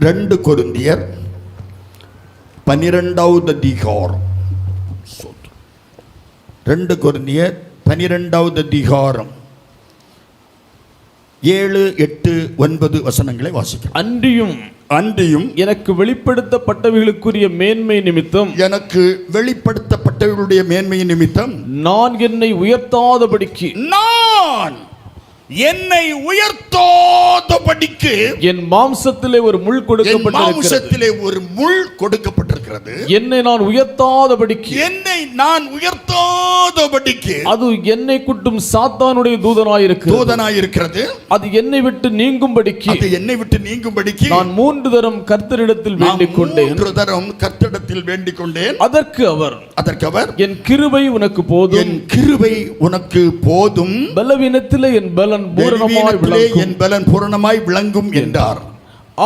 2 கொரிந்தியர் 12வது அதிகாரம். 2 கொரிந்தியர் 12வது அதிகாரம் 7, 8, 9 வசனங்களை வாசிக்கிறோம். அன்றியும் எனக்கு வெளிப்படுத்தப்பட்டவைகளுக்குரிய மேன்மை நிமித்தம் நான் என்னை உயர்த்தாதபடிக்கு என் மாம்சத்திலே ஒரு முள் கொடுக்கப்பட்டிருக்கிறது. என்னை நான் உயர்த்தாதபடிக்கு அது என்னை குட்டும் சாத்தானுடைய தூதனாயிருக்கிறது. அது என்னை விட்டு நீங்கும்படிக்கு நான் 3 தரம் கர்த்தரிடத்தில் வேண்டிக் கொண்டேன். அதற்கு அவர் என் கிருபை உனக்கு போதும், பலவீனத்திலே என் பலன் பூரணமாய் விளங்கும் என்றார்.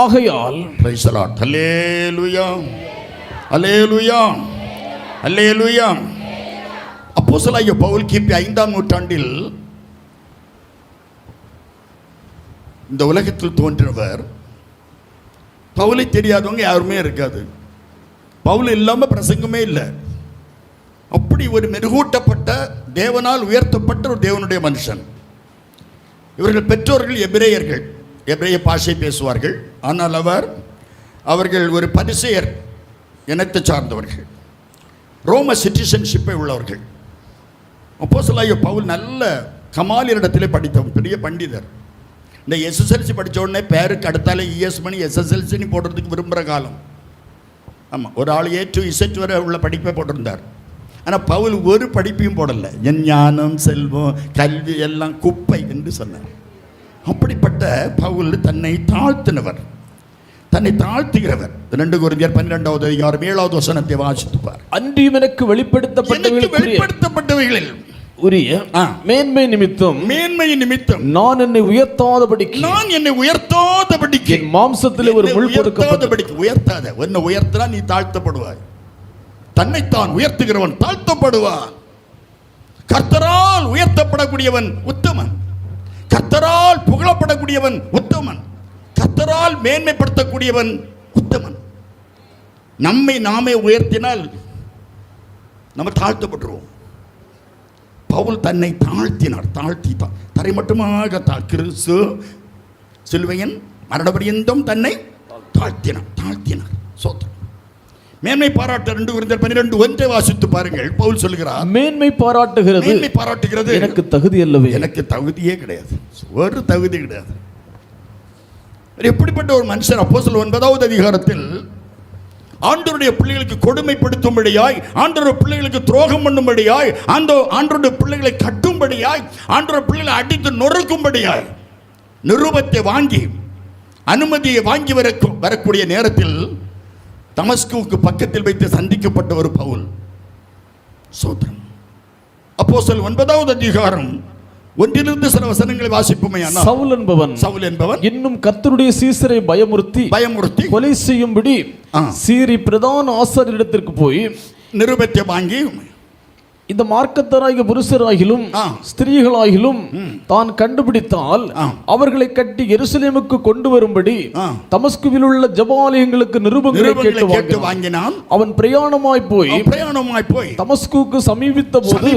ஆகையால் பிரைஸ் தி லார்ட். ஹல்லேலூயா, ஹல்லேலூயா, ஹல்லேலூயா. அப்போஸ்தலனாகிய பவுல் கிபி 5ஆம் நூற்றாண்டில் இந்த உலகத்தில் தோன்றினவர். பவுலை தெரியாதவங்க யாருமே இருக்காது. பவுல் இல்லாம பிரசங்கமே இல்லை. அப்படி ஒரு மெருகூட்டப்பட்ட, தேவனால் உயர்த்தப்பட்ட ஒரு தேவனுடைய மனுஷன். இவர்கள் பெற்றோர்கள் எபிரேயர்கள், எபிரேய பாஷை பேசுவார்கள். ஆனால் அவர்கள் ஒரு பரிசேயர் இனத்தை சார்ந்தவர்கள், ரோம சிட்டிசன்ஷிப்பை உள்ளவர்கள். அப்போஸ்தலனாகிய பவுல் நல்ல கமாலியரிடத்திலே படித்தவன், பெரிய பண்டிதர். இந்த எஸ்எஸ்எல்சி படித்த உடனே பேருக்கு அடுத்தாலே இஎஸ் மணி எஸ்எஸ்எல்சின்னு போடுறதுக்கு விரும்புகிற காலம். ஆமாம், ஒரு ஆள் A to Z வரை உள்ள படிப்பை போட்டிருந்தார். ஆனால் பவுல் ஒரு படிப்பையும் போடலை. என் ஞானம், செல்வம், கல்வி எல்லாம் குப்பை என்று சொன்னார். அப்படிப்பட்ட பவுல் தன்னை தாழ்த்துகிறவர். 2 கொரிந்தியர் 12வது அதிகாரம் 7வது வசனத்தை வாசித்துப்பார். அன்றியும் எனக்கு வெளிப்படுத்தப்பட்டவைகளில் உரிய மேன்மை நிமித்தம் நான் என்னை உயர்த்தாதபடிக்கு என் மாம்சத்திலே ஒரு முள் கொடுக்கப்பட்டபடிக்கு. உயர்த்தா நீ தாழ்த்தப்படுவாய். தன்னைத்தான் உயர்த்துகிறவன் தாழ்த்தப்படுவான். கர்த்தரால் உயர்த்தப்படக்கூடியவன் உத்தமன், கர்த்தரால் புகழப்படக்கூடியவன் உத்தமன், கர்த்தரால் மேன்மைப்படுத்தக்கூடியவன் உத்தமன். நம்மை நாமே உயர்த்தினால் நம்ம தாழ்த்தப்பட்டுருவோம். பவுல் தன்னை தாழ்த்தினார். தரை மட்டுமாக கிறிஸ்து சிலுவையின் மரணபரியந்தம் தன்னை தாழ்த்தினார். சோத்திரம். மேன்மை பாராட்ட 2 கொரிந்தியர் 12:1 வாசித்து பாருங்கள். பவுல் சொல்கிறார், மேன்மை பாராட்டுகிறது எனக்கு தகுதி அல்லவே. எனக்கு தகுதியே கிடையாது, ஒரு தகுதி கிடையாது. எப்படிப்பட்ட ஒரு மனுஷன்! அப்போஸ்தலர் 9வது அதிகாரத்தில் ஆண்டவருடைய பிள்ளைகளுக்கு கொடுமைப்படுத்தும்படியாய், ஆண்டவருடைய பிள்ளைகளுக்கு துரோகம் பண்ணும்படியாய், ஆண்டவருடைய பிள்ளைகளை கட்டும்படியாய், ஆண்டவருடைய பிள்ளைகளை அடித்து நொறுக்கும்படியாய் நிருபத்தை வாங்கி, அனுமதியை வாங்கி வரக்கூடிய நேரத்தில் தமஸ்குவுக்கு பக்கத்தில் வைத்து சந்திக்கப்பட்ட ஒரு பவுல். சோத்திரம். அப்போஸ்தலர் 9வது அதிகாரம் 1 சில வசனங்களை வாசிப்போமே. சவுல் என்பவன் இன்னும் கர்த்தருடைய சீசரை பயமுறுத்தி கொலை செய்யும்படி சீரி பிரதான ஆசாரியரிடத்திற்கு போய் நிருபத்தை வாங்கி, இந்த மார்க்கத்தாராகிய புருஷராகிலும் ஸ்திரீகளாகிலும் தான் கண்டுபிடித்தால் அவர்களை கட்டி எருசலேமுக்கு கொண்டு வரும்படி தமஸ்குவில் உள்ள ஜபாலயங்களுக்கு நிருபங்களை கேட்டு வாங்கினான். அவன் பிரயாணமாய் போய் தமஸ்குக்கு சமீபித்த போது,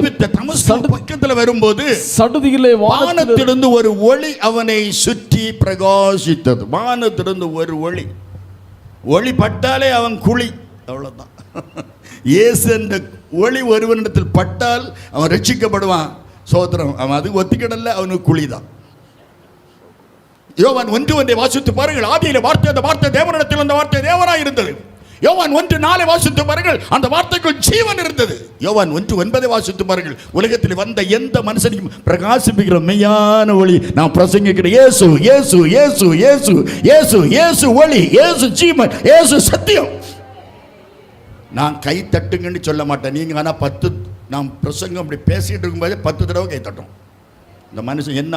பக்கத்தில் வரும்போது சடுதியிலே வானத்திலிருந்து ஒரு ஒளி அவனை சுற்றி பிரகாசித்தது. வானத்திலிருந்து ஒரு ஒளி பட்டாலே அவன் குழி, அவ்வளவுதான். இயேசு என்ற ஒளி ஒருவனிடத்தில் பட்டால் அவன் ரட்சிக்கப்படுவான். சோதரம். அவன் அது ஒத்திக்கிடல, அவனுக்கு குழிதான். யோவான் 1:1 வாசித்து பாருங்கள். ஆதியிலே வார்த்தை, அந்த வார்த்தை தேவனிடத்தில், அந்த வார்த்தை தேவனாய் இருந்தது. யோவான் 1:4 வாசித்து பாருங்கள். அந்த வார்த்தைக்குள் ஜீவன் இருந்தது. யோவான் 1:9 வாசித்து பாருங்கள். உலகத்தில் வந்த எந்த மனுஷனையும் பிரகாசிப்பிக்கிற மெய்யான ஒளி நான் பிரசங்கிக்கிறேன். இயேசு, இயேசு, இயேசு, இயேசு, இயேசு, இயேசு ஒளி, இயேசு ஜீவன், இயேசு சத்தியம். நான் கை தட்டுங்கன்னு சொல்ல மாட்டேன். நீங்கள் ஆனால் 10, நான் பிரசங்கம் அப்படி பேசிகிட்டு இருக்கும்போதே 10 தடவை கை தட்டும். இந்த மனுஷன் என்ன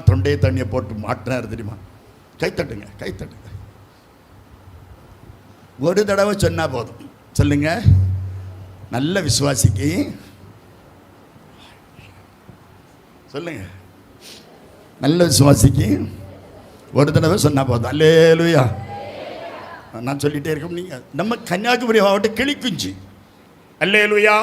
தொண்டையை தண்ணியை போட்டு மாட்டினார் தெரியுமா? கை தட்டுங்க. ஒரு தடவை சொன்னால் போதும். சொல்லுங்க. நல்ல விசுவாசிக்கு சொல்லுங்க. நல்ல விசுவாசிக்கு ஒரு தடவை சொன்னால் போதும். அல்லேலூயா. நான் சொல்லிட்டே இருக்கோம். நீங்கள் நம்ம கன்னியாகுமரி மாவட்டம் கிளிக்குஞ்சி. அல்லேலூயா.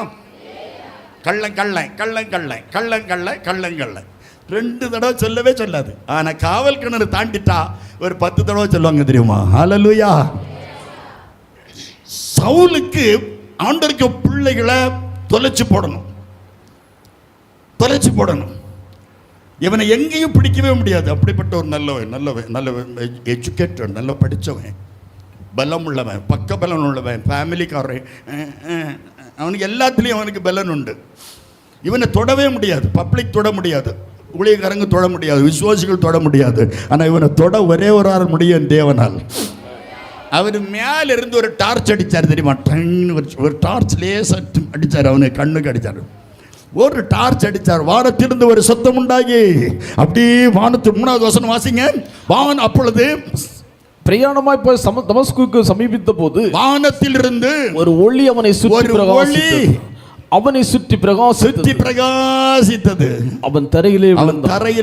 கள்ளன் கள்ளன் கள்ளன் கள்ளன் கள்ளன் கள்ளன் கள்ளன் கள்ளன் 2 தடவை சொல்லவே சொல்லாது. ஆனால் காவல் கிணறு தாண்டிட்டா ஒரு 10 தடவை சொல்லுவாங்க தெரியுமா? அல்லேலூயா. சவுலுக்கு ஆண்டவருக்கு பிள்ளைகளை தொலைச்சு போடணும், தொலைச்சு போடணும். இவனை எங்கேயும் பிடிக்கவே முடியாது. அப்படிப்பட்ட ஒரு நல்ல எஜுகேட்டட், நல்ல படித்தவன், பலம் உள்ளவன், பக்க பலன் உள்ளவன், ஃபேமிலிக்காரன், அவனுக்கு எல்லாத்துலேயும் அவனுக்கு பலன் உண்டு. இவனை தொடவே முடியாது, பப்ளிக் தொட முடியாது, ஊழியக்காரங்க தொட முடியாது, விசுவாசிகள் தொட முடியாது. ஆனால் இவனை தொட ஒரே ஒரு ஆள் முடியும், தேவனால். அவர் மேலிருந்து ஒரு டார்ச் அடித்தார் தெரியுமா? ஒரு டார்ச் லேசாக அடித்தார், அவனுக்கு கண்ணுக்கு அடித்தார். ஒரு டார்ச் அடித்தார், வானத்திலிருந்து ஒரு சத்தம் உண்டாகி அப்படியே வானத்து 3வது வசனம் வாசிங்க. வான் அப்பொழுது பிரயாணமாய் போய் தமஸ்குக்கு சமீபித்த போது வானத்திலிருந்து ஒரு ஒளி அவனை சுற்றி பிரகாசித்தது. அவன் தரையிலே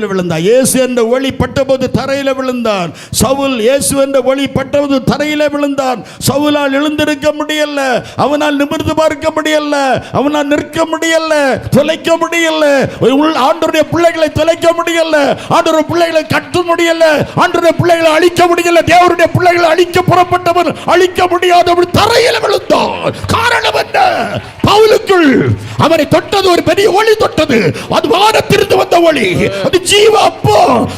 விழுந்தான். இயேசு என்ற ஒளி பட்டபோது தரையில விழுந்தான். சவுல் இயேசு என்ற ஒளி பட்டபோது தரையில விழுந்தான். சவுலால் எழுந்திருக்க முடியல, அவனால் நிமிர்ந்து பார்க்க முடியல, அவனால் நிற்க முடியல, தொலைக்க முடியல. ஆண்டவருடைய பிள்ளைகளை தொலைக்க முடியல, ஆண்டவருடைய பிள்ளைகளை கட்ட முடியல, ஆண்டவருடைய பிள்ளைகளை அழிக்க முடியல. தேவருடைய பிள்ளைகளை அழிக்க புறப்பட்டவன் அழிக்க முடியாதவன் தரையில விழுந்தான். காரணம் என்ன? பவுலுக்குள் அவனை தொட்டது ஒரு பெரிய ஒளி தொட்டது. அது வானத்திலிருந்து வந்த ஒளி, அது ஜீவ அப்போ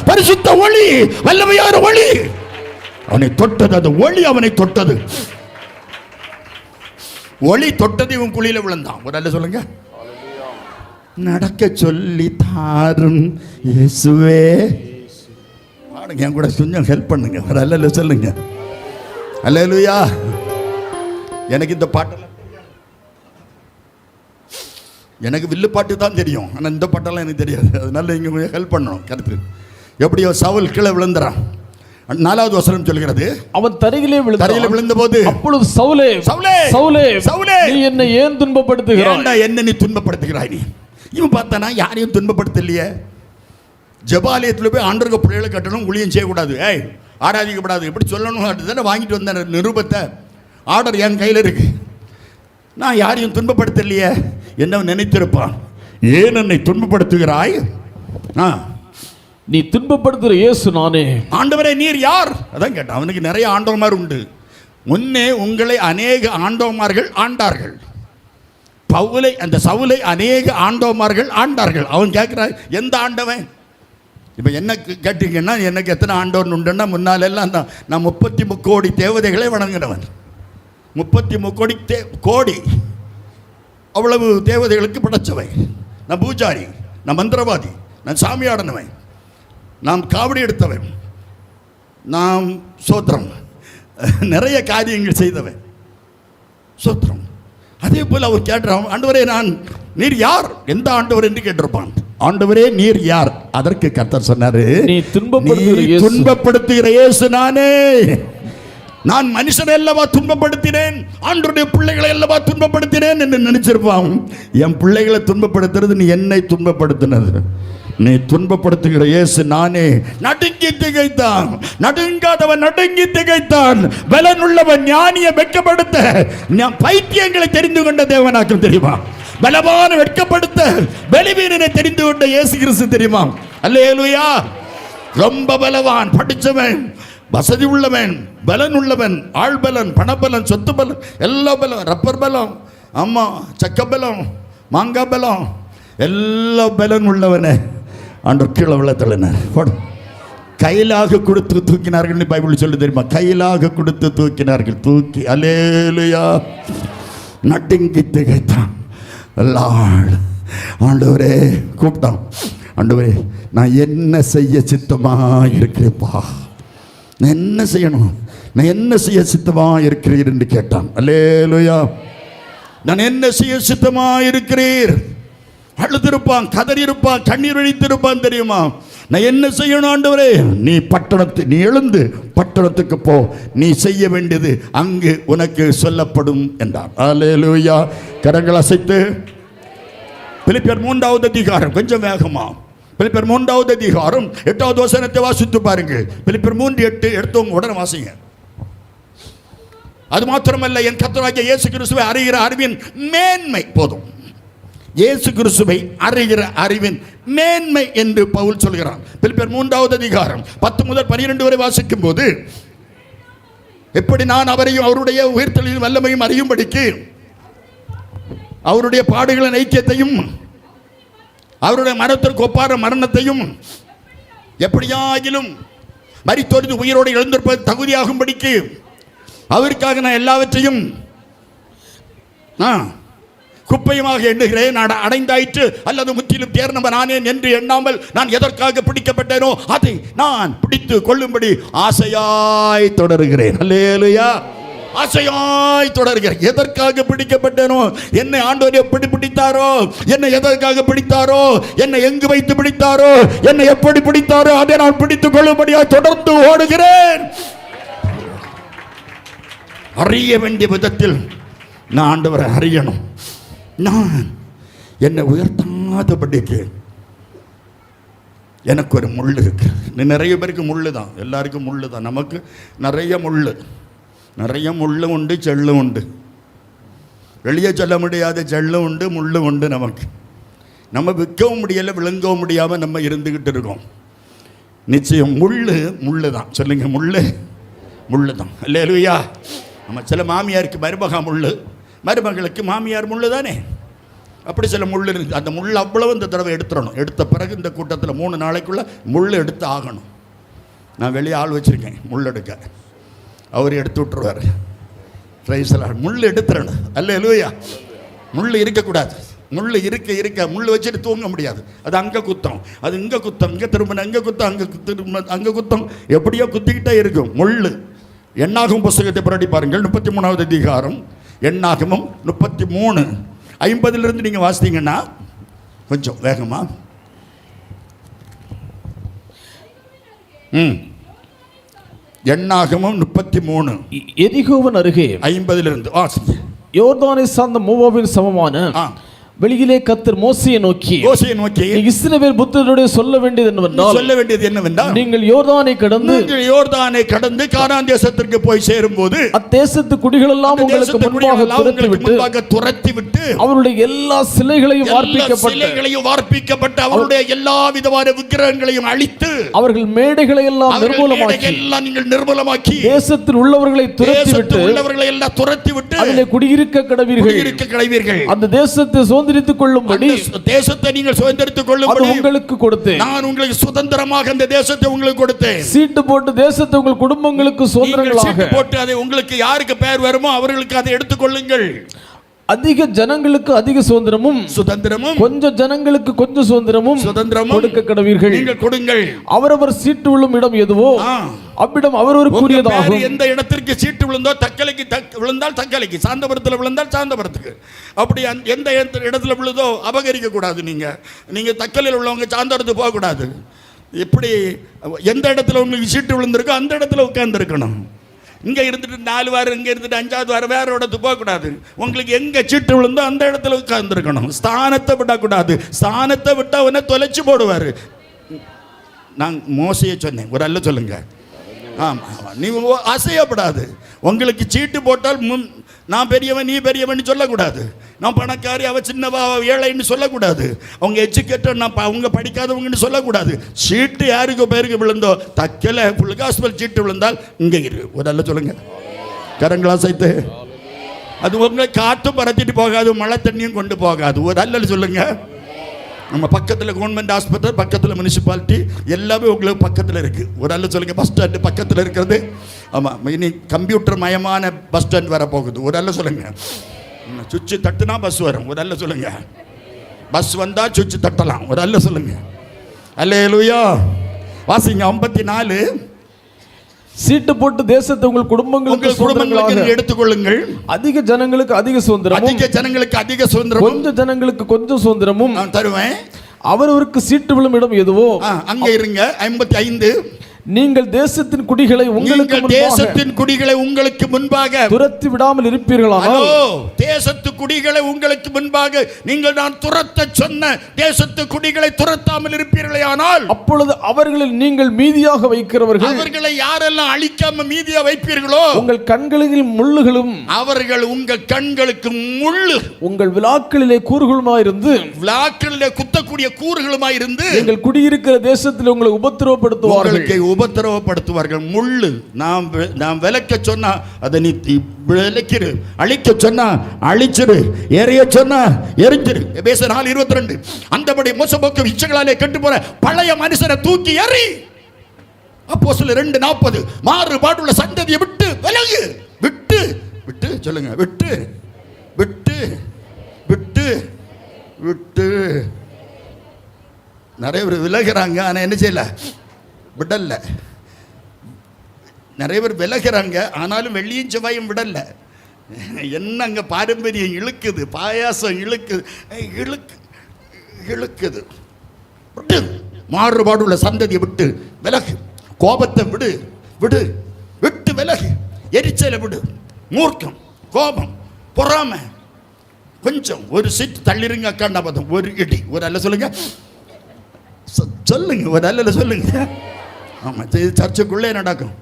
பரிசுத்த ஒளி, வல்லமையான ஒளி. அவனை தொட்டது, அது ஒளி அவனை தொட்டது. ஒளி தொட்டது, இவன் குழியில விழுந்தான். ஒரு அல்ல சொல்லுங்க. நடக்க சொல்லி தாரும் இயேசுவே. என் கூட கொஞ்சம் ஹெல்ப் பண்ணுங்க. ஒரு அல்ல சொல்லுங்க. அல்லேலூயா. எனக்கு இந்த பாட்டெல்லாம், எனக்கு வில்லு பாட்டு தான் தெரியும், ஆனால் இந்த பாட்டெல்லாம் எனக்கு தெரியாது. அதனால நீங்கள் கொஞ்சம் ஹெல்ப் பண்ணணும். கருத்து எப்படியோ சவுல் கீழே விழுந்துறான். 4வது வசனம் சொல்கிறது, அவன் தரையிலே விழுந்த போது அப்பொழுது சவுலே சவுலே சவுலே சவுலே நீ என்னை ஏன் துன்பப்படுத்துகிறாய்? என்ன நீ துன்பப்படுத்துகிறாய்? நீ இவன் பார்த்தானா யாரையும் துன்பப்படுத்தலையே. ஜெபாலயத்தில் போய் ஆண்டவருக்கு பிள்ளைகளை கட்டணும், ஊழியம் செய்யக்கூடாது, ஆராதிக்கப்படாது, எப்படி சொல்லணும் தானே வாங்கிட்டு வந்த நிருபத்தை. ஆர்டர் என் கையில் இருக்கு, நான் யாரையும் துன்பப்படுத்தலையே. என்ன நினைத்திருப்பான்? ஏன் என்னை துன்பப்படுத்துகிறாய்? நீ துன்பப்படுத்துகிற இயேசு நானே. ஆண்டவரே நீர் யார்? அதான் கேட்டான். அவனுக்கு நிறைய ஆண்டவமார் உண்டு. முன்னே உங்களை அநேக ஆண்டவமார்கள் ஆண்டார்கள். பவுலை, அந்த சவுலை அநேக ஆண்டவமார்கள் ஆண்டார்கள். அவன் கேட்கிறான், எந்த ஆண்டவன்? இப்போ என்ன கேட்டீங்கன்னா, எனக்கு எத்தனை ஆண்டவன் உண்டுன்னா, முன்னாலெல்லாம் நான் 33 கோடி தேவதைகளை வணங்கினவன். 33 கோடி அவ்வளவு தேவதைகளுக்கு படைச்சவை. நான் பூஜாரி, நான் மந்திரவாதி, நான் சாமியாடினவன், நாம் காவடி எடுத்தவன், நாம் சோத்திரம், நிறைய காரியங்கள் செய்தவன், சோத்திரம். அதே போல் அவர் கேட்டான், ஆண்டவரே நீர் யார்? எந்த ஆண்டவர் என்று கேட்டிருப்பான். ஆண்டவரே நீர் யார்? அதற்கு கர்த்தர் சொன்னாரு, நீ துன்பப்படுத்துகிற இயேசு நானே. நான் மனுஷனை அல்லவா துன்பப்படுத்தினேன், ஆண்டவருடைய பிள்ளைகளை அல்லவா துன்பப்படுத்தினேன் என்று நினைச்சிருப்பான். என் பிள்ளைகளை துன்பப்படுத்துறது நீ என்னை துன்பப்படுத்தினது. நீ துன்பப்படுத்துகிற இயேசு நானே. நடுங்கி திகைத்தான். நடுங்காதவன் நடுங்கி திகைத்தான். பலன் உள்ளவன் ஞானியை வெட்கப்படுத்த பைத்தியங்களை தெரிந்து கொண்ட தேவனாக்கும் தெரியுமா? பலவான வெட்கப்படுத்த பலவீனனை தெரிந்து கொண்ட இயேசு கிறிஸ்து தெரியுமா? அல்லேலூயா. ரொம்ப பலவான், படித்தவன், வசதி உள்ளவன், பலன் உள்ளவன், ஆள் பலன், பணபலன், சொத்து பலன், எல்லா பலம், ரப்பர் பலம், அம்மா சக்க பலம், மாங்காய் பலம், எல்லா பலன் உள்ளவனே ஆண்டவர் கீழே விழத்தலைனார். கையிலாக கொடுத்து தூக்கினார்கள் பைபிள் சொல்லி தெரியுமா? கையிலாக கொடுத்து தூக்கினார்கள். தூக்கி அல்லேலூயா. நடுங்கி திகைத்தான். ஆண்டவரே கூப்பிட்டான், ஆண்டவரே நான் என்ன செய்ய சித்தமா இருக்கிறேப்பா, நான் என்ன செய்யணும், நான் என்ன செய்ய சித்தமா இருக்கிறீர் என்று கேட்டான். அல்லேலூயா. நான் என்ன செய்ய சித்தமா இருக்கிறீர்? அழுதிருப்பான், கதறியிருப்பான், கண்ணீர் வழித்திருப்பான் தெரியுமா? நான் என்ன செய்யணும் ஆண்டவரே? நீ எழுந்து பட்டணத்துக்கு போ, நீ செய்ய வேண்டியது அங்கு உனக்கு சொல்லப்படும் என்றார். அல்லேலூயா. கரங்கள் அசைத்து பிலிப்பியர் 3வது அதிகாரம், கொஞ்சம் வேகமா, பிலிப்பியர் 3வது அதிகாரம் 8வது வசனத்தை வாசித்து பாருங்கள். பிலிப்பியர் 3:8 எடுத்தவங்க உடனே வாசிங்க. அது மாத்திரமல்ல, என் கர்த்தராகிய இயேசு கிறிஸ்துவை அறிகிற அறிவின் மேன்மை போதும். இயேசு கிறிஸ்துவை அறிகிற அறிவின் மேன்மை என்று பவுல் சொல்கிறான். பிலிப்பியர் 3வது அதிகாரம் 10 முதல் 12 வரை வாசிக்கும் போது, எப்படி நான் அவரையும் அவருடைய உயிர்த்தெழுதலின் வல்லமையும் அறியும்படிக்கு அவருடைய பாடுகளின் ஐக்கியத்தையும் அவருடைய மரணத்திற்கு ஒப்பான மரணத்தையும் எப்படியாகிலும் மரித்தோரின் உயிரோடு எழுந்திருப்பது தகுதியாகும்படிக்கு அவருக்காக நான் எல்லாவற்றையும் குப்பையுமாக எண்ணுகிறேன். அடைந்தாயிற்று அல்லது முற்றிலும் தேர்ந்தவன் நானேன் என்று எண்ணாமல் நான் எதற்காக பிடிக்கப்பட்டேனோ அதை நான் பிடித்து கொள்ளும்படி ஆசையாய் தொடருகிறேன். அல்லேலூயா. ஆசையாய் தொடருகிறேன். எதற்காக பிடிக்கப்பட்டேனோ, என்னை ஆண்டவர் எப்படி பிடித்தாரோ, என்னை எதற்காக பிடித்தாரோ, என்னை எங்கு வைத்து பிடித்தாரோ, என்னை எப்படி பிடித்தாரோ அதை நான் பிடித்துக் கொள்ளும்படியாய் தொடர்ந்து ஓடுகிறேன். அறிய வேண்டிய விதத்தில் நான் ஆண்டவரை அறியணும். நான் என்னை உயர்த்தாதபடிக்கு எனக்கு ஒரு முள் இருக்கு. நிறைய பேருக்கு முள்ளு தான், எல்லாருக்கும் முள்ளு தான். நமக்கு நிறைய முள்ளு உண்டு, செல்லும் உண்டு. வெளியே சொல்ல முடியாத செல்லும் உண்டு, முள்ளும் உண்டு. நமக்கு நம்ம விற்கவும் முடியலை, விழுங்கவும் முடியாமல் நம்ம இருந்துக்கிட்டு இருக்கோம். நிச்சயம் முள்ளு தான். சொல்லுங்க, முள்ளு தான். அல்லேலூயா. நம்ம சில மாமியாருக்கு மருமகா முள்ளு, மருமகளுக்கு மாமியார் முள்ளு தானே. அப்படி சில முள் இருக்குது. அந்த முள் அவ்வளவு இந்த தடவை எடுத்துடணும். எடுத்த பிறகு இந்த கூட்டத்தில் 3 நாளைக்குள்ளே முள் எடுத்து ஆகணும். நான் வெளியே ஆள் வச்சுருக்கேன் முள் எடுக்க, அவர் எடுத்து விட்டுருவார். ரைசலாக முள் எடுத்துடணும். அல்லேலூயா. முள் இருக்கக்கூடாது. முள் இருக்க முள் வச்சுட்டு தூங்க முடியாது. அது அங்கே குத்தம், அது இங்கே குத்தம், இங்கே திரும்ப அங்கே குத்தம், அங்கே குத்தம், எப்படியோ குத்திக்கிட்டே இருக்கும் முள். எண்ணாகமம் புஸ்தகத்தை புரட்டி பாருங்கள், 33வது அதிகாரம். எண்ணாகமம் 33:50 நீங்கள் வாசித்தீங்கன்னா கொஞ்சம் வேகமா. எண்ணாகமம் 33 எரிகோவின் அருகே 50 வாசிங்க. யோர்தானை சார்ந்த மோவாபின் சமமான வெளியிலே கர்த்தர் மோசேயை நோக்கி இஸ்ரவேல் புத்திரரோடு சொல்ல வேண்டியது என்னவென்றால், நீங்கள் யோர்தானை கடந்து கானான் தேசத்திற்கு போய் சேரும்போது அத்தேசத்து குடிகள் எல்லாம் உங்களுக்கு முன்பாக துரத்திவிட்டு அவருடைய எல்லா சிலைகளையும் வார்ப்பிக்கப்பட்ட அவருடைய எல்லா விதமான விக்கிரகங்களையும் அழித்து அவர்கள் மேடைகளை எல்லாம் நிர்மூலமாக்கி தேசத்தில் உள்ளவர்களை துரத்திவிட்டு அதிலே குடியிருக்க கடவீர்கள். அந்த தேசத்தை சுதந்திரித்துக் கொள்ளும்படி தேசத்தை நீங்கள் சுதந்திரித்துக் கொள்ளும்படி உங்களுக்கு கொடுத்தேன். நான் உங்களுக்கு சுதந்திரமாக அந்த தேசத்தை உங்களுக்கு கொடுத்தேன். சீட்டு போட்டு தேசத்தை உங்கள் குடும்பங்களுக்கு சுதந்திரங்களாக போட்டு அதை உங்களுக்கு யாருக்கு பெயர் வருமோ அவர்களுக்கு அதை எடுத்துக் கொள்ளுங்கள். அதிக ஜனங்களுக்கு அதிக சுதந்திரமும் கொஞ்சம் ஜனங்களுக்கு கொஞ்சம் சுதந்திரமும் கொடுக்க கடவீர்கள். நீங்கள் கொடுங்கள். அவரவர் சீட்டு விழும் இடம் எதுவோ அவ்விடம் அவரவருக்குரியதாகும். எந்த இடத்திற்கு சீட்டு விழுந்தோ, தக்கலைக்கு விழுந்தால் தக்கலைக்கு, சாந்தபுரத்தில் விழுந்தால் சாந்தபுரத்துக்கு, அப்படி எந்த இடத்துல விழுதோ அபகரிக்க கூடாது. நீங்க தக்கலையில் உள்ளவங்க சாந்தபுரத்துக்கு போக கூடாது. இப்படி எந்த இடத்துல உங்களுக்கு சீட்டு விழுந்திருக்கோ அந்த இடத்துல உட்கார்ந்து இருக்கணும். இங்கே இருந்துட்டு 4 வாரம், இங்கே இருந்துட்டு 5வது வாரம் வேற இடத்துக்கு போகக்கூடாது. உங்களுக்கு எங்கே சீட்டு விழுந்தோ அந்த இடத்துல உட்கார்ந்துருக்கணும். ஸ்தானத்தை விடக்கூடாது. ஸ்தானத்தை விட்டால் அவனை தொலைச்சு போடுவார். நான் மோசையை சொன்னேன், ஒரு அல்ல சொல்லுங்க. ஆமாம், நீ அசையப்படாது. உங்களுக்கு சீட்டு போட்டால் நான் பெரியவன் நீ பெரியவன் சொல்லக்கூடாது. நான் பணக்காரி அவ சின்னவா ஏழைன்னு சொல்லக்கூடாது. அவங்க எஜுகேட்டட் நான் அவங்க படிக்காதவங்கன்னு சொல்லக்கூடாது. சீட்டு யாருக்கு பேருக்கு விழுந்தோ, தக்கலை ஃபுல் காஸ்பல் சீட்டு விழுந்தால் இங்கே இரு. ஒரு அல்ல சொல்லுங்க, கரங்களா சேர்த்து. அது உங்களை காற்றும் பறத்திட்டு போகாது, மழை தண்ணியும் கொண்டு போகாது. ஒரு அல்ல சொல்லுங்க. நம்ம பக்கத்தில் கவர்மெண்ட் ஹாஸ்பிட்டல், பக்கத்தில் முனிசிபாலிட்டி எல்லாமே உங்களுக்கு பக்கத்தில் இருக்குது. ஒரு அல்ல சொல்லுங்கள். பஸ் ஸ்டாண்டு பக்கத்தில் இருக்கிறது. ஆமாம், இனி கம்ப்யூட்டர் மயமான பஸ் ஸ்டாண்ட் வர போகுது. ஒரு அல்ல சொல்லுங்கள். சுவிட்சு தட்டுனா பஸ் வரும். ஒரு அல்ல சொல்லுங்கள். பஸ் வந்தால் சுவிட்சு தட்டலாம். ஒரு அல்ல சொல்லுங்கள். அல்லேலூயா. வாசிங்க 54. சீட்டு போட்டு தேசத்தை உங்கள் குடும்பங்களுக்கு எடுத்துக்கொள்ளுங்கள். அதிக ஜனங்களுக்கு அதிக சுதந்திரமும் கொஞ்சம் ஜனங்களுக்கு கொஞ்சம் சுதந்திரமும் நான் தருவேன். அவரவருக்கு சீட்டு விழும் இடம் எதுவோ அங்க இருங்க. 55 நீங்கள் தேசத்தின் குடிகளை உங்களுக்கு நீங்கள் தேசத்தின் குடிகளை உங்களுக்கு முன்பாக துரத்தி விடாமல் இருப்பீர்களானால், தேசத்து குடிகளை உங்களுக்கு முன்பாக நீங்கள் நான் துரத்த சொன்ன தேசத்து குடிகளை துரத்தாமல் இருப்பீர்களானால், அப்பொழுது அவர்களில் நீங்கள் மீதியாக வைக்கிறவர்கள், அவர்களை யாரெல்லாம் அழிக்காம மீதியா வைப்பீர்களோ, உங்கள் கண்களில் முள்ளுகளும், அவர்கள் உங்கள் கண்களுக்கு முள்ளு, உங்கள் விலாக்களிலே கூறுகளுமாயிருந்து, விலாக்களிலே குத்தக்கூடிய கூறுகளுமாய் இருந்து, நீங்கள் குடியிருக்கிற தேசத்தில் உங்களை உபத்திரவப்படுத்துவார்கள். உபத்திரவப்படுத்துவார்கள். முள்ளு நாம் விலக்க சொன்னா அதை நீ விலக்கிரு, அழிக்க சொன்னா அழிச்சிரு, எரிய சொன்னா எரிஞ்சிரு. எபேசியர் 4:22. அந்தபடி மோசம்போக்கு இச்சைகளாலே கெட்டு போற பழைய மனுஷனை தூக்கி எறி. அப்போஸ்தலர் 2:40. மாறுபாடுள்ள சந்ததியை விட்டு விலகு. விட்டு விட்டு சொல்லுங்க, விட்டு விட்டு விட்டு விட்டு. நிறைய பேர் விலகிறாங்க, ஆனால் என்ன செய்யல, விடல. நிறைய பேர் விலகிறாங்க, ஆனாலும் வெள்ளியும் செவ்வாயும் விடல. என்னங்க பாரம்பரியம் இழுக்குது, பாயாசம் இழுக்குது, இழுக்குது. விட்டு, மாறுபாடுள்ள சந்ததியை விட்டு விலகு. கோபத்தை விடு விடு விட்டு விலகு. எரிச்சலை விடு. மூர்க்கம், கோபம், பொறாமை கொஞ்சம் ஒரு சீட்டு தள்ளிருங்க. அக்காண்டாபதம் ஒரு இடி, ஒரு அல்ல சொல்லுங்க, சொல்லுங்க, ஒரு அல்ல சொல்லுங்க. ஆமாம், சர்ச்சுக்குள்ளே நடக்கும்.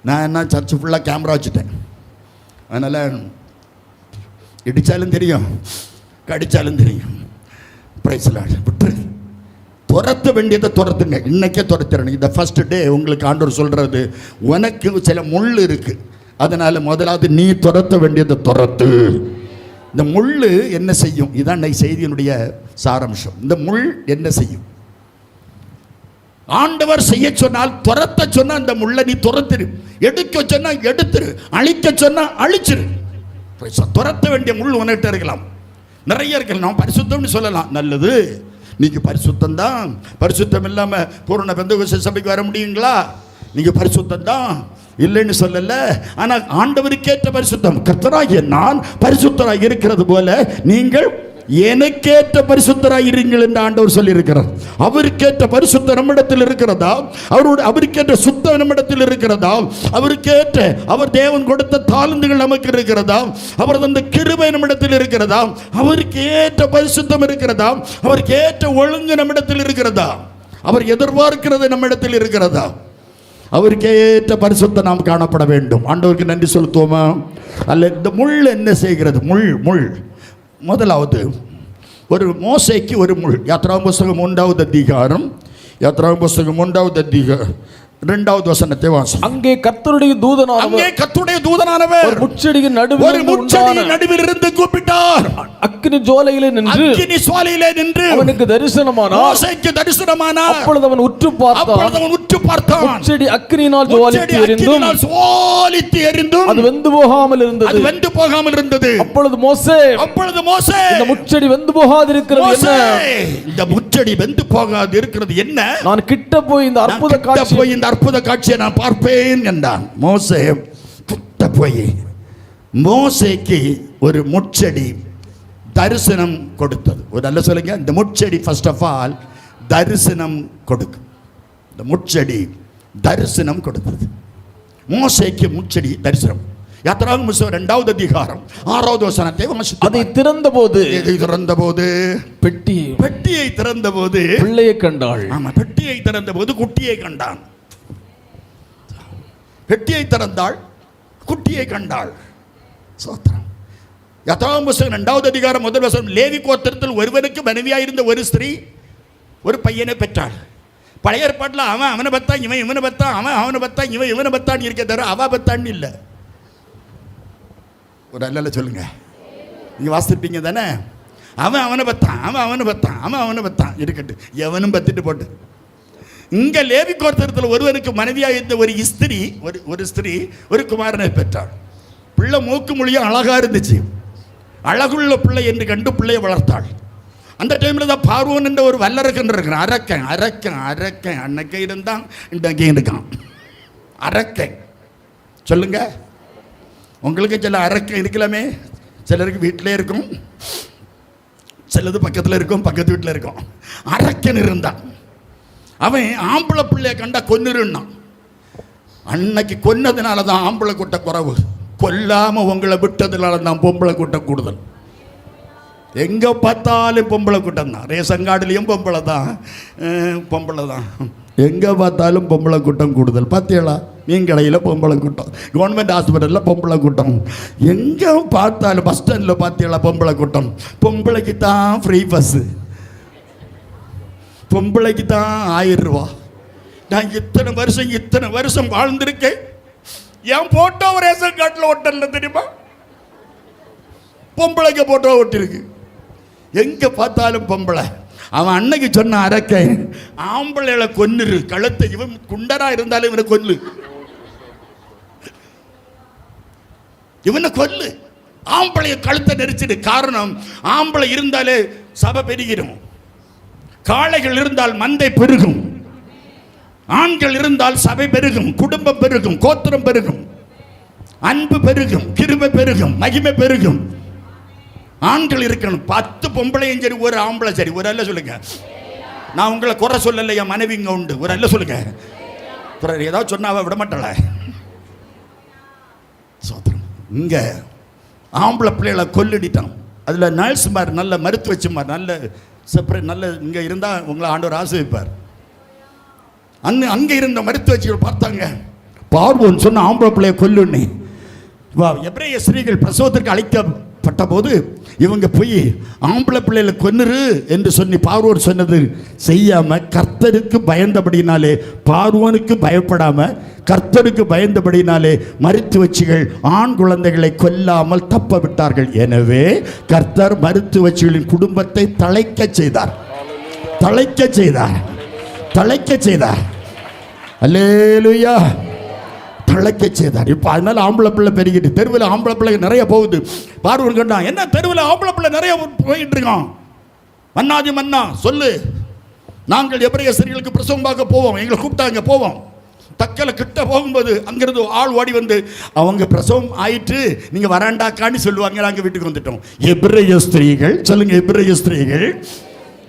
நான் என்ன சர்ச்சு ஃபுல்லாக கேமரா வச்சுட்டேன், அதனால் இடித்தாலும் தெரியும், கடித்தாலும் தெரியும். பிரைஸ்லாம் விட்டு துரத்த வேண்டியதை துரத்துங்க. இன்னைக்கே துரத்துறணும். இந்த ஃபர்ஸ்ட் டே உங்களுக்கு ஆண்டவர் சொல்கிறது, உனக்கு சில முள் இருக்கு, அதனால் முதலாவது நீ துரத்த வேண்டியதை துரத்து. இந்த முள் என்ன செய்யும்? இதான் இன்னைக்கு செய்தியினுடைய சாராம்சம். இந்த முள் என்ன செய்யும்? ஆண்டவர் செய்ய சொன்னால், துரத்த சொன்னா அந்த முள்ளை நீ துரத்திரு, எடுக்க சொன்னா எடுத்துரு, அழிக்க சொன்னா அழிச்சிரு. துரத்த வேண்டிய முள் உன்கிட்ட இருக்கலாம், நிறைய இருக்கலாம். நான் பரிசுத்தம்னு சொல்லலாம், நல்லது, நீங்க பரிசுத்தம் தான். பரிசுத்தம் இல்லாம பூரண பெந்தகோஸ்தே சபைக்கு வர முடியுங்களா? நீங்க பரிசுத்தம் தான், இல்லைன்னு சொல்லல. ஆனால் ஆண்டவருக்கேற்ற பரிசுத்தம், கர்த்தராகிய நான் பரிசுத்தராக இருக்கிறது போல நீங்கள் எனக்கேற்ற பரிசுத்தராக இருங்கள் என்று ஆண்டவர் சொல்லி இருக்கிறார். அவருக்கேற்ற பரிசுத்த நம்மிடத்தில் இருக்கிறதா? அவருக்கேற்ற சுத்தம் நம்மிடத்தில் இருக்கிறதா? அவருக்கேற்ற அவர் தேவன் கொடுத்த தாளந்துகள் நமக்கு இருக்கிறதா? அவர் தந்த கிருபை நம்மிடத்தில் இருக்கிறதா? அவருக்கேற்ற பரிசுத்தம் இருக்கிறதா? அவருக்கேற்ற ஒழுங்கு நம்மிடத்தில் இருக்கிறதா? அவர் எதிர்பார்க்கிறது நம்மிடத்தில் இருக்கிறதா? அவருக்கேற்ற பரிசுத்தம் நாம் காணப்பட வேண்டும். ஆண்டவருக்கு நன்றி செலுத்துவோமா? அல்ல, இந்த முள் என்ன செய்கிறது? முள் முதலாவது ஒரு மோசேக்கு ஒரு முள். யாத்திராகம புஸ்தகம் 3வது அதிகாரம், யாத்திராகம புஸ்தகம் 3வது அதிகாரம் 2வது வசனத்தை வாசி. அங்கே கர்த்தருடைய தூதனானவர் ஒரு முட்செடியின் நடுவில் இருந்து கூப்பிட்டார். அக்கினி ஜுவாலையிலே நின்று அவனுக்கு தரிசனமானார். மோசேக்கு தரிசனமானார். அப்பொழுது அவன் உற்று பார்த்தான். முட்செடி அக்கினியினால் ஜுவாலித்து எரிந்தும் அது வெந்து போகாமல் இருந்தது. அப்பொழுது மோசே இந்த முட்செடி வெந்து போகாதிருக்கிறது என்ன? இந்த முட்செடி வெந்து போகாது இருக்கிறது என்ன? நான் கிட்ட போய் இந்த அற்புத காட்சியை நான் பார்ப்பேன் என்றான். மோசே கிட்ட போய் மோசேக்கு ஒரு முட்செடி தரிசனம் கொடுத்தது. ஒரு நல்ல சொல்லுங்க, இந்த முட்செடி ஃபர்ஸ்ட் ஆஃப் ஆல் தரிசனம் கொடுக்கும். இந்த முட்செடி தரிசனம் கொடுத்தது. மோசேக்கு முட்செடி தரிசனம். யாத்திராகம புஸ்தகம் 2வது அதிகாரம் 6வது வசனத்தை வாசித்து, அதை திறந்தபோது பெட்டியை திறந்தபோது பிள்ளையை கண்டாள். ஆமா, பெட்டியை திறந்தபோது குட்டியை கண்டான். பெட்டியை திறந்தாள், குட்டியை கண்டாள். சோத்திரம். யாத்திராகம புஸ்தகம் 2வது அதிகாரம் 1வது வசனம், லேவி கோத்திரத்தில் ஒருவனுக்கு மனைவியாயிருந்த ஒரு ஸ்திரீ ஒரு பையனை பெற்றாள். பழைய ஏற்பாட்டில் அவன் அவனை பத்தான், இவன் இவனை பத்தான், அவன் அவனை பத்தான், இவன் இவனை பத்தான் இருக்க தவிர அவ பத்தான்னு இல்லை. ஒரு அல்ல சொல்லுங்க, நீங்க வாசிப்பீங்க தானே? அவன் அவனை பத்தான் இருக்கட்டும், எவனும் பத்திட்டு போட்டு. இங்க லேவி கோத்திரத்தில் ஒருவனுக்கு மனைவியாக இருந்த ஒரு ஸ்திரீ ஒரு குமாரனை பெற்றாள். பிள்ளை மூக்கு மொழியும் அழகா இருந்துச்சு. அழகுள்ள பிள்ளை என்று கண்டு பிள்ளையை வளர்த்தாள். அந்த டைமில் தான் பார்வோன் என்ற ஒரு வல்லரக்கன் இருக்கிறான். அரக்கன் அன்னைக்கு இருந்தான், இன்றைக்கு இருக்கான். அரக்கன் சொல்லுங்க, உங்களுக்கு சில அரக்கன் இருக்கலாமே. சிலருக்கு வீட்டிலே இருக்கும், சிலது பக்கத்தில் இருக்கும், பக்கத்து வீட்டில் இருக்கும். அரக்கன் இருந்தான். அவன் ஆம்பளை பிள்ளைய கண்டா கொன்னுருன்னான். அன்னைக்கு கொன்னதுனால தான் ஆம்பளை கூட்டம் குறைவு, கொல்லாம உங்களை விட்டதுனால தான் பொம்பளை கூட்டம் கூடுதல். எங்க பார்த்தாலும் பொம்பளை கூட்டம் தான். ரேஷன் கார்டுலையும் பொம்பளை தான், எங்க பார்த்தாலும் பொம்பளை கூட்டம் கூடுதல். பார்த்தீங்களா? மீன் கடையில் பொம்பளை கூட்டம், கவர்மெண்ட் ஹாஸ்பிட்டலில் பொம்பளை கூட்டம், எங்கே பார்த்தாலும் பஸ் ஸ்டாண்டில் பார்த்தீங்களா பொம்பளை கூட்டம். பொம்பளைக்கு தான் ஃப்ரீ பஸ்ஸு, பொம்பளைக்கு தான் 1000 ரூபா. நான் இத்தனை வருஷம் வாழ்ந்திருக்கேன். என் போட்டோ ரேஷன் கார்டில் ஒட்டல தெரியுமா? பொம்பளைக்கு போட்டோ ஒட்டிருக்கு. எங்க பார்த்தாலும் பொம்பளை. அவன் அன்னைக்கு சொன்ன அரக்கை, ஆம்பளைகளை கொன்னுரு, கழுத்தை இவன் குண்டரா இருந்தாலும் இவனை கொல்லு, இவனை கொல்லு, ஆம்பளைய கழுத்தை நெரிச்சிடு. காரணம், ஆம்பளை இருந்தாலே சபை பெருகிடும், காளைகள் இருந்தால் மந்தை பெருகும், ஆண்கள் இருந்தால் சபை பெருகும், குடும்பம் பெருகும், கோத்திரம் பெருகும், அன்பு பெருகும், கிருபை பெருகும், மகிமை பெருகும். ஆண்கள் இருக்கணும். 10 பொம்பளையும் சரி, ஒரு ஆம்பளை சரி. ஒரு அல்ல சொல்லுங்க. நான் உங்களை குறை சொல்லலை, என் மனைவி இங்கே உண்டு. ஒரு அல்ல சொல்லுங்க. ஏதாவது சொன்னாவ விட மாட்டாள. இங்க ஆம்பளை பிள்ளைகளை கொல்லிட்டான். அதில் நர்ஸுமார், நல்ல மருத்துவச்சுமார், நல்ல செப்பரேட், நல்ல இங்கே இருந்தால் உங்களை ஆண்டவர் ஆசிரிப்பார். அங்கே இருந்த மருத்துவச்சிகள் பார்த்தாங்க, பார்வோன் சொன்ன ஆம்பளை பிள்ளைய கொல்லுன்னு. எபிரேய ஸ்திரீகள் பிரசவத்திற்கு அழைக்கப்பட்ட போது இவங்க போய் ஆம்பளை பிள்ளைகளை கொன்னுரு என்று சொல்லி பார்வோன் சொன்னது செய்யாம, கர்த்தருக்கு பயந்தபடினாலே, பார்வோனுக்கு பயப்படாம கர்த்தருக்கு பயந்தபடினாலே மருத்துவச்சிகள் ஆண் குழந்தைகளை கொல்லாமல் தப்ப விட்டார்கள். எனவே கர்த்தர் மருத்துவச்சிகளின் குடும்பத்தை தழைக்க செய்தார். அல்லேலூயா. தழைக்க செய்தார். இப்போ அதனால ஆம்பளை பிள்ளை பெருகிட்டு, தெருவில் ஆம்பளை பிள்ளை நிறைய போகுது. பார்வன் கண்டான், என்ன தெருவில் ஆம்பளை பிள்ளை நிறைய போயிட்டு இருக்கான். மன்னாதி மன்னா சொல்லு, நாங்கள் எபிரேய ஸ்திரீகளுக்கு பிரசவம் பார்க்க போவோம், எங்களை கூப்பிட்டாங்க போவோம். தக்கலை கிட்ட போகும்போது அங்கிருந்து ஆள் ஓடி வந்து, அவங்க பிரசவம் ஆயிட்டு நீங்க வராண்டாக்கான்னு சொல்லுவாங்க. நாங்கள் வீட்டுக்கு வந்துட்டோம். எபிரேய ஸ்திரீகள் சொல்லுங்க, எபிரேய ஸ்திரீகள்.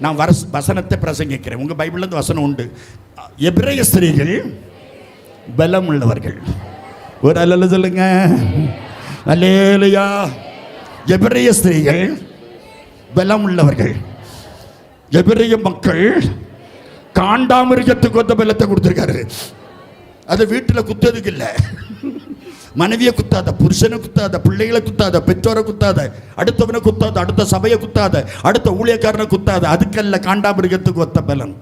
நான் வசனத்தை பிரசங்கிக்கிறேன், உங்க பைபிள்ல இருந்து வசனம் உண்டு. எபிரேய ஸ்திரீகள் பலம் உள்ளவர்கள். ஒரு அல்ல சொல்லுங்க. அல்லேலூயா. எபிரேய ஸ்திரீகள் பலம் உள்ளவர்கள். எபிரேய மக்கள் காண்டாமிருகத்துக்கு ஒத்த பலத்தை கொடுத்திருக்காரு. அது வீட்டில் குத்ததுக்கு இல்லை. மனைவியை குத்தாத, புருஷனை குத்தாத, பிள்ளைகளை குத்தாத, பெற்றோரை குத்தாத, அடுத்தவனை குத்தாத, அடுத்த சபையை குத்தாத, அடுத்த ஊழியக்காரனை குத்தாத. அதுக்கல்ல காண்டாமிருகத்துக்கு ஒத்த பலன்.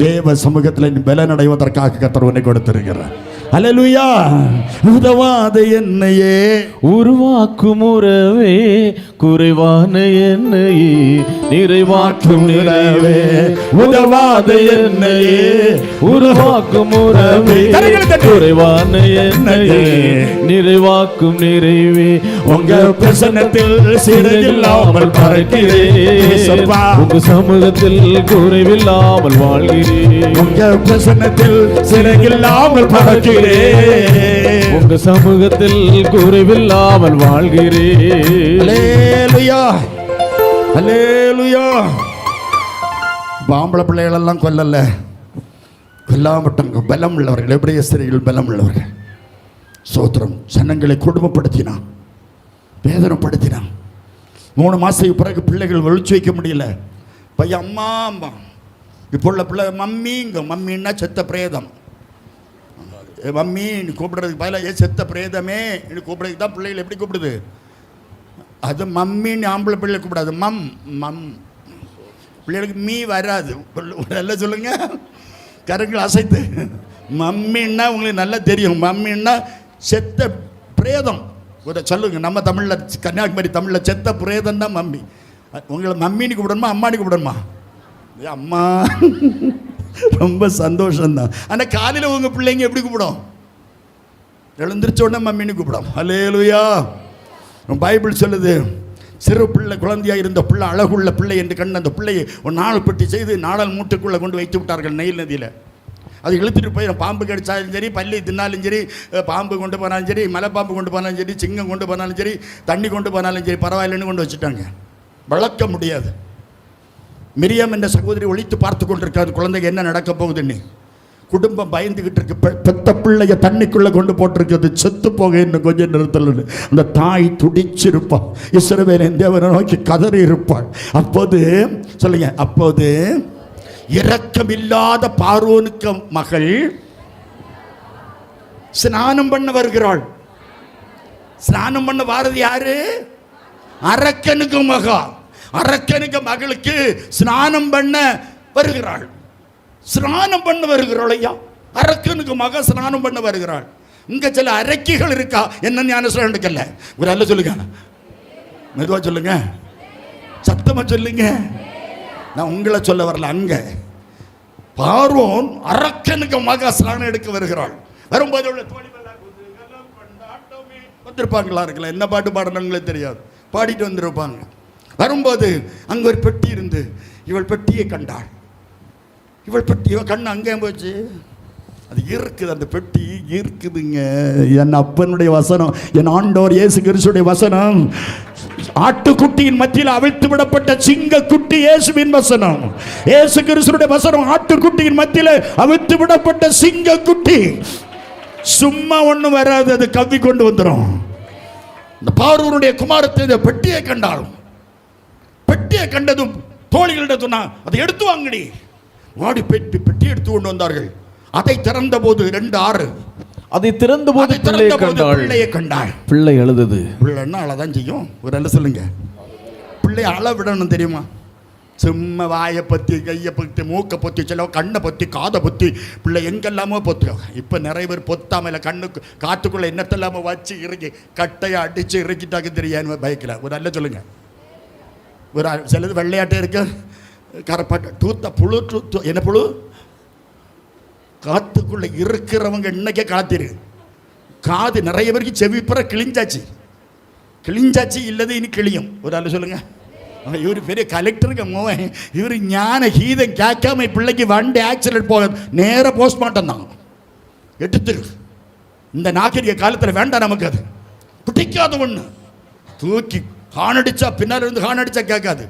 தேவ சமூகத்தில் பலன் அடைவதற்காக கர்த்தர் உன்னை கொடுத்திருக்கிறார். அல்லேலூயா. உதவாத என்னையே உருவாக்கும் உறவே, குறைவான என்னையே நிறைவாக்கும் நிறைவே. உதவாத என்னையே உருவாக்கும் உறவே, குறைவான என்னையே நிறைவாக்கும் நிறைவே. உங்க பிரசன்னத்தில் சிறையில்லாமல் பறக்கிறேன், உங்க சமூகத்தில் குறைவில்லாமல் வாழ்கிறேன். உங்க பிரசன்னத்தில் சிறையில்லாமல் பறக்கிறேன், உங்க சமூகத்தில் குறைவில்லாமல் வாழ்கிறேன். அல்லேலூயா. அல்லேலூயா. ஆம்பளை பிள்ளைகளெல்லாம் கொல்லல, கொல்லாமட்டாங்க. பலம் உள்ளவர்கள், எபிரேய ஸ்திரீகள் பலம் உள்ளவர்கள். சோத்திரம். ஜனங்களை கொடுமைப்படுத்தினான், வேதனைப்படுத்தினான். 3 மாதத்துக்கு பிறகு பிள்ளைகள் ஒழிச்சு வைக்க முடியல. பையன் அம்மா அம்மா, இப்போ உள்ள பிள்ளை மம்மிங்க. மம்மின்னா செத்த பிரேதம். மம்மின்னு கூப்பிடுறதுக்கு பதிலாக செத்த பிரேதமே கூப்பிடுறதுக்கு தான் பிள்ளைகள் எப்படி கூப்பிடுது? அது மம்மின்னு ஆம்பளை பிள்ளை கூப்பிடாது, மம் மம். பிள்ளைகளுக்கு மீ வராது. நல்லா சொல்லுங்க, கரங்கள் அசைத்து. மம்மின்னா உங்களுக்கு நல்லா தெரியும். மம்மின்னா செத்த பிரேதம். சொல்லுங்க, நம்ம தமிழில், கன்னியாகுமரி தமிழில் செத்த பிரேதம் தான் மம்மி. உங்களை மம்மின்னு கூப்பிடணுமா அம்மானு கூப்பிடணுமா? அம்மா. ரொம்ப சந்தோஷம்தான். ஆனால் காலையில் உங்கள் பிள்ளைங்க எப்படி கூப்பிடும்? எழுந்திரிச்ச உடனே மம்மின்னு கூப்பிடும். அல்லேலூயா. பைபிள் சொல்லுது, சிறு பிள்ளை, குழந்தையாக இருந்த பிள்ளை, அழகுள்ள பிள்ளை என்று கண்டு அந்த பிள்ளையை ஒரு நாள் பெட்டி செய்து நாடல் மூட்டுக்குள்ளே கொண்டு வைத்து விட்டார்கள் நைல் நதியில். அது இழுத்துட்டு போய் பாம்பு கடிச்சாலும் சரி, பள்ளி தின்னாலும் சரி, பாம்பு கொண்டு போனாலும் சரி, மலைப்பாம்பு கொண்டு போனாலும் சரி, சிங்கம் கொண்டு போனாலும் சரி, தண்ணி கொண்டு போனாலும் சரி, பரவாயில்லன்னு கொண்டு வச்சுட்டாங்க. வளர்க்க முடியாது. மிரியாம் என்ற சகோதரி ஒழித்து பார்த்து கொண்டிருக்காது குழந்தைக்கு என்ன நடக்க போகுதுன்னு. குடும்பம் பயந்துகிட்டு இருக்கு. பெத்த பிள்ளைய தண்ணிக்குள்ள கொண்டு போட்டிருக்கிறது, செத்து போக இன்னும் கொஞ்சம் நிறுத்தல். அந்த தாய் துடிச்சிருப்பாள், இஸ்ரவேலின் தேவனை நோக்கி கதறி இருப்பாள். அப்போது சொல்லுங்க, அப்போது இரக்கமில்லாத பார்வோனுக்கு மகள் ஸ்நானம் பண்ண வருகிறாள். ஸ்நானம் பண்ண வாரது யாரு? அரக்கனுக்கு மகா. அரக்கனுக்கு மகளுக்கு ஸ்நானம் பண்ண வருகிறாள். ஸ்நானம் பண்ண வருகிறாள் ஐயா. அரக்கனுக்கு மக ஸ்நானம் பண்ண வருகிறாள். இங்க சில அரக்கிகள் இருக்கா, என்ன ஞானஸ்நானம் எடுக்கல. ஒரு அல்ல சொல்லுங்க, மெதுவா சொல்லுங்க, சத்தமா சொல்லுங்க. நான் உங்களை சொல்ல வரல. அங்க பார்வோன் அரக்கனுக்கு மக ஸ்நானம் எடுக்க வருகிறாள். வரும்போது வந்திருப்பாங்களா இருக்கலாம், என்ன பாட்டு பாடணுங்களே தெரியாது, பாடிட்டு வந்திருப்பாங்க. வரும்போது அங்கே ஒரு பெட்டி இருந்து இவள் பெட்டியை கண்டாள். இவள் பெட்டி, இவள் கண்ணு அங்கே போச்சு, அது இருக்குது, அந்த பெட்டி இருக்குதுங்க. என் அப்பனுடைய வசனம், என் ஆண்டவர் இயேசு கிறிஸ்துடைய வசனம், ஆட்டுக்குட்டியின் மத்தியில் அவிழ்த்து விடப்பட்ட சிங்க குட்டி இயேசுவின் வசனம். இயேசு கிறிஸ்துடைய வசனம், ஆட்டுக்குட்டியின் மத்தியில் அவிழ்த்து விடப்பட்ட சிங்க குட்டி. சும்மா ஒன்றும் வராது, அது கவ்வி கொண்டு வந்துடும். இந்த பார்வோனுடைய குமாரத்தை பெட்டியை கண்டாலும், பெட்டியை கண்டதும் தோழிகளிடம் சொன்னா, அதை எடுத்து வாங்கடி. வாடி பெட்டி எடுத்து கொண்டு வந்தார்கள். அதை திறந்த போது 2:6, அதை திறந்த போது பிள்ளையை கண்டாள். பிள்ளை அழுதது. பிள்ளைன்னா அழதான் செய்யும். ஒரு அல்ல சொல்லுங்க, பிள்ளை அழ விடணும் தெரியுமா? சும்மா வாயை பற்றி, கையை பற்றி, மூக்கை பற்றி, சில கண்ணை பற்றி, காதை பற்றி, பிள்ளை எங்கெல்லாமோ பொத்துவாங்க. இப்போ நிறைய பேர் பொத்தாமல் கண்ணுக்கு காற்றுக்குள்ளே என்னத்தெல்லாமல் வச்சு இறக்கி கட்டையை அடித்து இறக்கிட்டாக்க தெரியாது பைக்கில். ஒரு அல்ல சொல்லுங்க. ஒரு சிலது வெள்ளையாட்டே இருக்கு, கரப்பாட்டு டூத்த புழு, என்ன புழு, காத்துக்குள்ளே இருக்கிறவங்க இன்னைக்கே காத்திரு. காது நிறைய பேருக்கு செவிப்புற கிழிஞ்சாச்சு, கிழிஞ்சாச்சு இல்லது இனி கிழியும். ஒரு ஆள் சொல்லுங்க. இவர் பெரிய கலெக்டருக்கு மோவன், இவர் ஞான கீதம் கேட்காம பிள்ளைக்கு வண்டி ஆக்சிடென்ட் போக நேர போஸ்ட்மார்ட்டம் தான் எடுத்துரு. இந்த நாகரிக காலத்தில் வேண்டாம் நமக்கு, அது பிடிக்காத ஒன்று. தூக்கி ஹானடிச்சா பின்னால் இருந்து ஹானடிச்சா கேட்காது,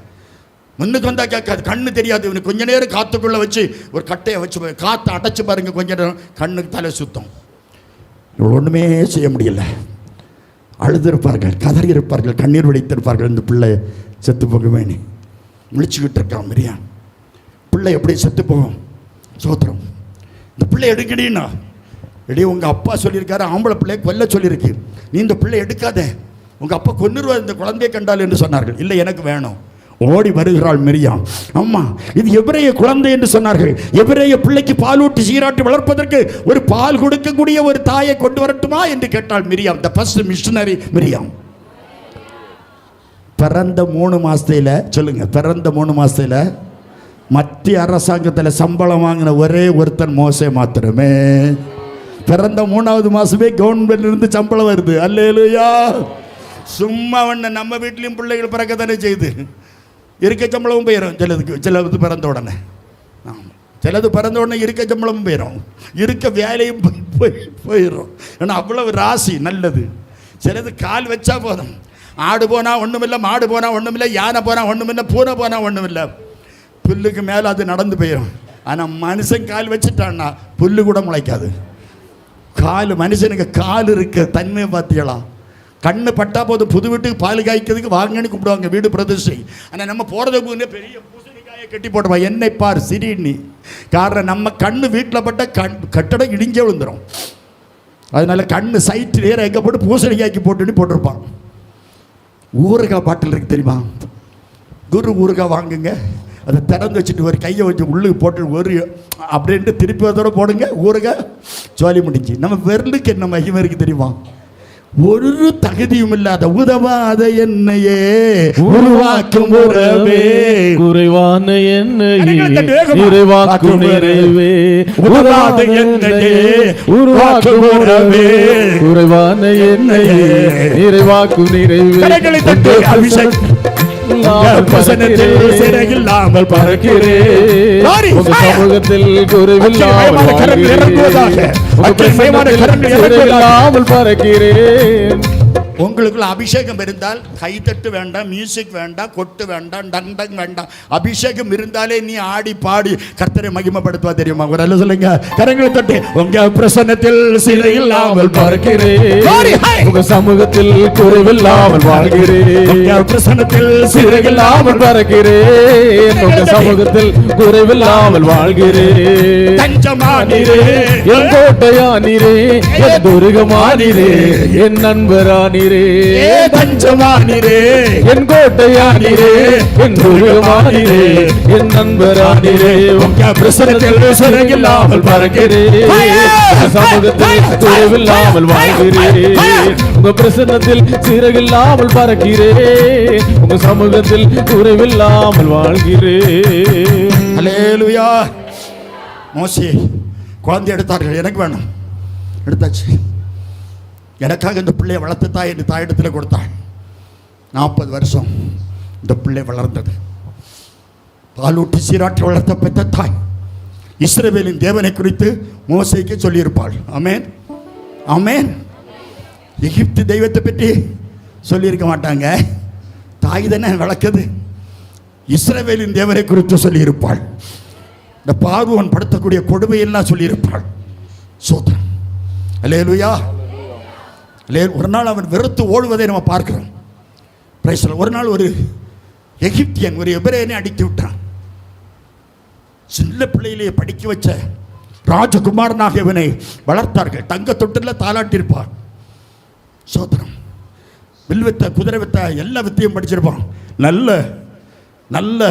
முன்னுக்கு வந்தால் கேட்காது, கண்ணு தெரியாது. இவனுக்கு கொஞ்ச நேரம் காற்றுக்குள்ளே வச்சு ஒரு கட்டையை வச்சு காற்றை அடைச்சி பாருங்க, கொஞ்ச நேரம் கண்ணுக்கு தலை சுத்தம். இவ்வளோ ஒன்றுமே செய்ய முடியல. அழுதுருப்பார்கள், கதறி இருப்பார்கள், கண்ணீர் வடித்திருப்பார்கள். இந்த பிள்ளை செத்து போகவேணி முழிச்சுக்கிட்டு இருக்கான் மிரியாம். பிள்ளை எப்படி செத்து போகும்? சோத்திரம். இந்த பிள்ளை எடுக்கடின்னா எடி, உங்கள் அப்பா சொல்லியிருக்காரு ஆம்பளை பிள்ளையை கொல்ல சொல்லியிருக்கு, நீ இந்த பிள்ளை எடுக்காத, உங்கள் அப்பா கொன்னுருவா இந்த குழந்தையை கண்டால் என்று சொன்னார்கள். இல்லை, எனக்கு வேணும். ஓடி வருகிறாள் மிரியாம். அம்மா, இது எபிரேய குழந்தை என்று சொன்னார்கள். எபிரேய பிள்ளைக்கு பாலூட்டி சீராட்டி வளர்ப்பதற்கு ஒரு பால் கொடுக்கக்கூடிய ஒரு தாயை கொண்டு வரட்டுமா என்று கேட்டாள் Miriam. The first missionary Miriam. பிறந்த 3 மாசத்துல சொல்லுங்க, பிறந்த 3 மாசத்துல மத்திய அரசாங்கத்தில் சம்பளம் வாங்கின ஒரே ஒருத்தன் மோசே மாத்திரமே. பிறந்த 3வது மாசமே கவர்மெண்ட்ல இருந்து சம்பளம் வருது. அல்லேலூயா. சும்மா ஒன்று நம்ம வீட்லேயும் பிள்ளைகள் பிறக்க தானே செய்யுது. இருக்க சம்பளமும் போயிடும் சிலதுக்கு, சிலது பிறந்த உடனே. சிலது பிறந்த உடனே இருக்க சம்பளமும் போயிடும், இருக்க வேலையும் போயிடும். ஏன்னா அவ்வளவு ராசி நல்லது. சிலது கால் வச்சா போதும், ஆடு போனால் ஒன்றுமில்லை, மாடு போனால் ஒன்றுமில்லை, யானை போனால் ஒன்றுமில்லை, பூனை போனால் ஒன்றுமில்லை, புல்லுக்கு மேலே அது நடந்து போயிடும். ஆனால் மனுஷன் கால் வச்சுட்டான்னா புல்லு கூட முளைக்காது. கால், மனுஷனுக்கு கால் இருக்க தன்மையை பார்த்தியலாம். கண்ணு பட்டா போது புது வீட்டுக்கு பால் காய்க்கிறதுக்கு வாங்கன்னு கூப்பிடுவாங்க, வீடு பிரதிஷ்டை. ஆனால் நம்ம போகிறதுக்கு முன்னே பெரிய பூசணிக்காயை கட்டி போட்டுவா, என்னை பார் சிறின்னு. காரணம் நம்ம கண்ணு வீட்டில் பட்ட கட்டடம் இடிஞ்சே விழுந்துடும். அதனால கண்ணு சைட்டு நேரம் எங்கே போட்டு பூசணிக்காய்க்கு போட்டுன்னு போட்டிருப்பான். ஊறுகாய் பாட்டில் இருக்கு தெரியுமா? குரு ஊறுகாய் வாங்குங்க, அதை திறந்து வச்சுட்டு ஒரு கையை வச்சு உள்ளுக்கு போட்டு ஒரு அப்படின்ட்டு திருப்பி அதோட போடுங்க, ஊறுகாய் ஜோலி முடிஞ்சு. நம்ம விரலுக்கு என்ன மகிமை இருக்கு தெரியுமா? ஒரு தகுதியும் இல்லாத உதவாத என்னையே உருவாக்கும் உறவே, குறைவான என்னையே நிறைவாக்கும் நிறைவே, உதவாத என்னையே உருவாக்கும் உறவே, குறைவான என்னையே நிறைவாக்கும் நிறைவே. அபிஷேகம் இல்லாமல் பறக்கிறேன், சமூகத்தில் குறைவில்லாமல் பறக்கிறேன். உங்களுக்குள்ள அபிஷேகம் இருந்தால் கைத்தட்டு வேண்டாம், மியூசிக் வேண்டாம், கொட்டு வேண்டாம், டங் டங் வேண்டாம். அபிஷேகம் இருந்தாலே நீ ஆடி பாடி கர்த்தரை மகிமைப்படுத்துவா. தெரியுமா? ஒரு அல்ல சொல்லுங்க, கரங்களை தட்டி. உங்க பிரசன்னத்தில் சிறையில்லாமல் பார்க்கிறேன், உங்க சமூகத்தில் குறைவில்லாமல் வாழ்கிறேன். உங்க பிரசன்னத்தில் சிறையில்லாமல் பார்க்கிறேன், உங்க சமூகத்தில் குறைவில்லாமல் வாழ்கிறேன். தஞ்சமானீரே, என் கோட்டையானீரே, என் துருகமானீரே, என் நண்பரானீரே. தஞ்சமானீரே, என் கோட்டையானீரே, என் துருகமானீரே, என் நண்பரானீரே. உங்க பிரசன்னத்தில் சிறையில்லாமல் பார்க்கிறேன், சமூகத்தில் குறைவில்லாமல் வாழ்கிறேன். உங்க பிரசன்னத்தில் சிறகில்லாமல் பறக்கிறேன், உங்க சமூகத்தில் குறைவில்லாமல் வாழ்கிறேன். அல்லேலூயா. மோசே குழந்தை எடுத்தார்கள், எனக்கு வேணும், எடுத்தாச்சு. எனக்காக இந்த பிள்ளையை வளர்த்து தாய் என் தாயிடத்தில் கொடுத்தாள். 40 வருஷம் இந்த பிள்ளை வளர்ந்தது. பாலூட்டி சீராட்டி வளர்த்த பெற்ற தாய் இஸ்ரவேலின் தேவனை குறித்து மோசேக்கு சொல்லியிருப்பாள். ஆமென், ஆமென். எகிப்து தெய்வத்தை பற்றி சொல்லியிருக்க மாட்டாங்க. தாய் தானே வளர்க்குது. இஸ்ரவேலின் தேவனை குறித்து சொல்லியிருப்பாள். இந்த பார்வோன் படுத்தக்கூடிய கொடுமையெல்லாம் சொல்லியிருப்பாள். சோதரம். அல்லேலூயா. ஒரு நாள் அவன் வெறுத்து ஓடுவதை நம்ம பார்க்கிறோம். ஒரு நாள் ஒரு எகிப்தியன் ஒரு எபிரேயனை அடித்து விட்டான். சின்ன பிள்ளையிலேயே படிக்க வச்ச ராஜகுமாரனாக இவனை வளர்த்தார்கள். தங்க தொட்டில் தாளாட்டியிருப்பான். சோதரம். வில்வித்த, குதிரை வித்த, எல்லா வித்தையும் படிச்சிருப்பான். நல்ல நல்ல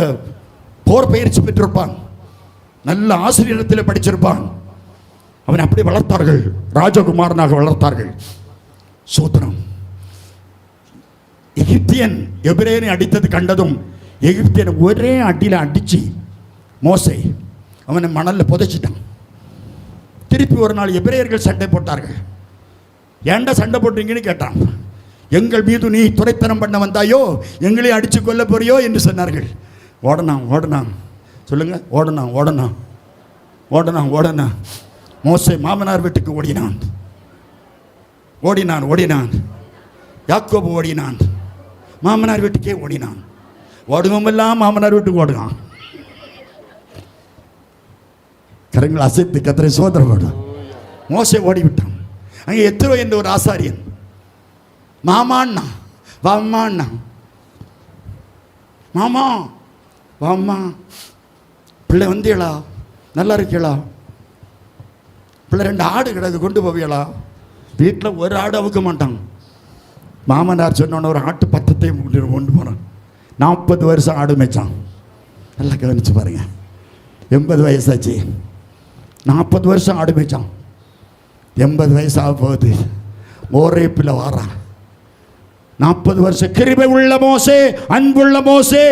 போர் பயிற்சி பெற்றிருப்பான். நல்ல ஆசிரியத்தில் படிச்சிருப்பான். அவனை அப்படி வளர்த்தார்கள், ராஜகுமாரனாக வளர்த்தார்கள். சோதரம். எகிப்தியன் எபிரேயனை அடித்தது கண்டதும் எகிப்தியன் ஒரே அடியில் அடிச்சு மோசே அவனை மணலில் புதைச்சிட்டான். திருப்பி ஒரு நாள் எபிரேயர்கள் சண்டை போட்டார்கள். ஏன்டா சண்டை போட்டீங்கன்னு கேட்டான். எங்கள் மீது நீ துரைத்தனம் பண்ண வந்தாயோ, எங்களை அடித்து கொல்ல போறியோ என்று சொன்னார்கள். ஓடனான் சொல்லுங்க, ஓடனான். மோசே மாமனார் வீட்டுக்கு ஓடினான். யாக்கோபு ஓடினான். மாமனார் வீட்டுக்கே ஓடினான். ஓடுவோமெல்லாம் மாமனார் வீட்டுக்கு ஓடுனான். கரங்கள் அசைத்து கத்தரை சோதனை போடும். மோசே ஓடிவிட்டான். அங்கே எத்திரோ என்ற ஒரு ஆசாரியன் மாமான்னா வாம்மா பிள்ளை வந்தீங்களா, நல்லா இருக்கீங்களா, பிள்ளை 2 ஆடு கிடக்கு கொண்டு போவீங்களா. வீட்டில் ஒரு ஆடு அவுக்க மாட்டான். மாமனார் சொன்னோன்னு ஒரு ஆட்டு பத்தத்தையும் கொண்டு போனான். 40 வருஷம் ஆடு மேய்ச்சான். நல்லா கவனிச்சு பாருங்க. 80 வயசாச்சு. 40 வருஷம் ஆடு மேய்ச்சான். 80 வயசு ஆக போகுது. ஓரேப்பில் வாரான். 40 வருஷம் கிருபை உள்ள மோசே, அன்புள்ள மோசே,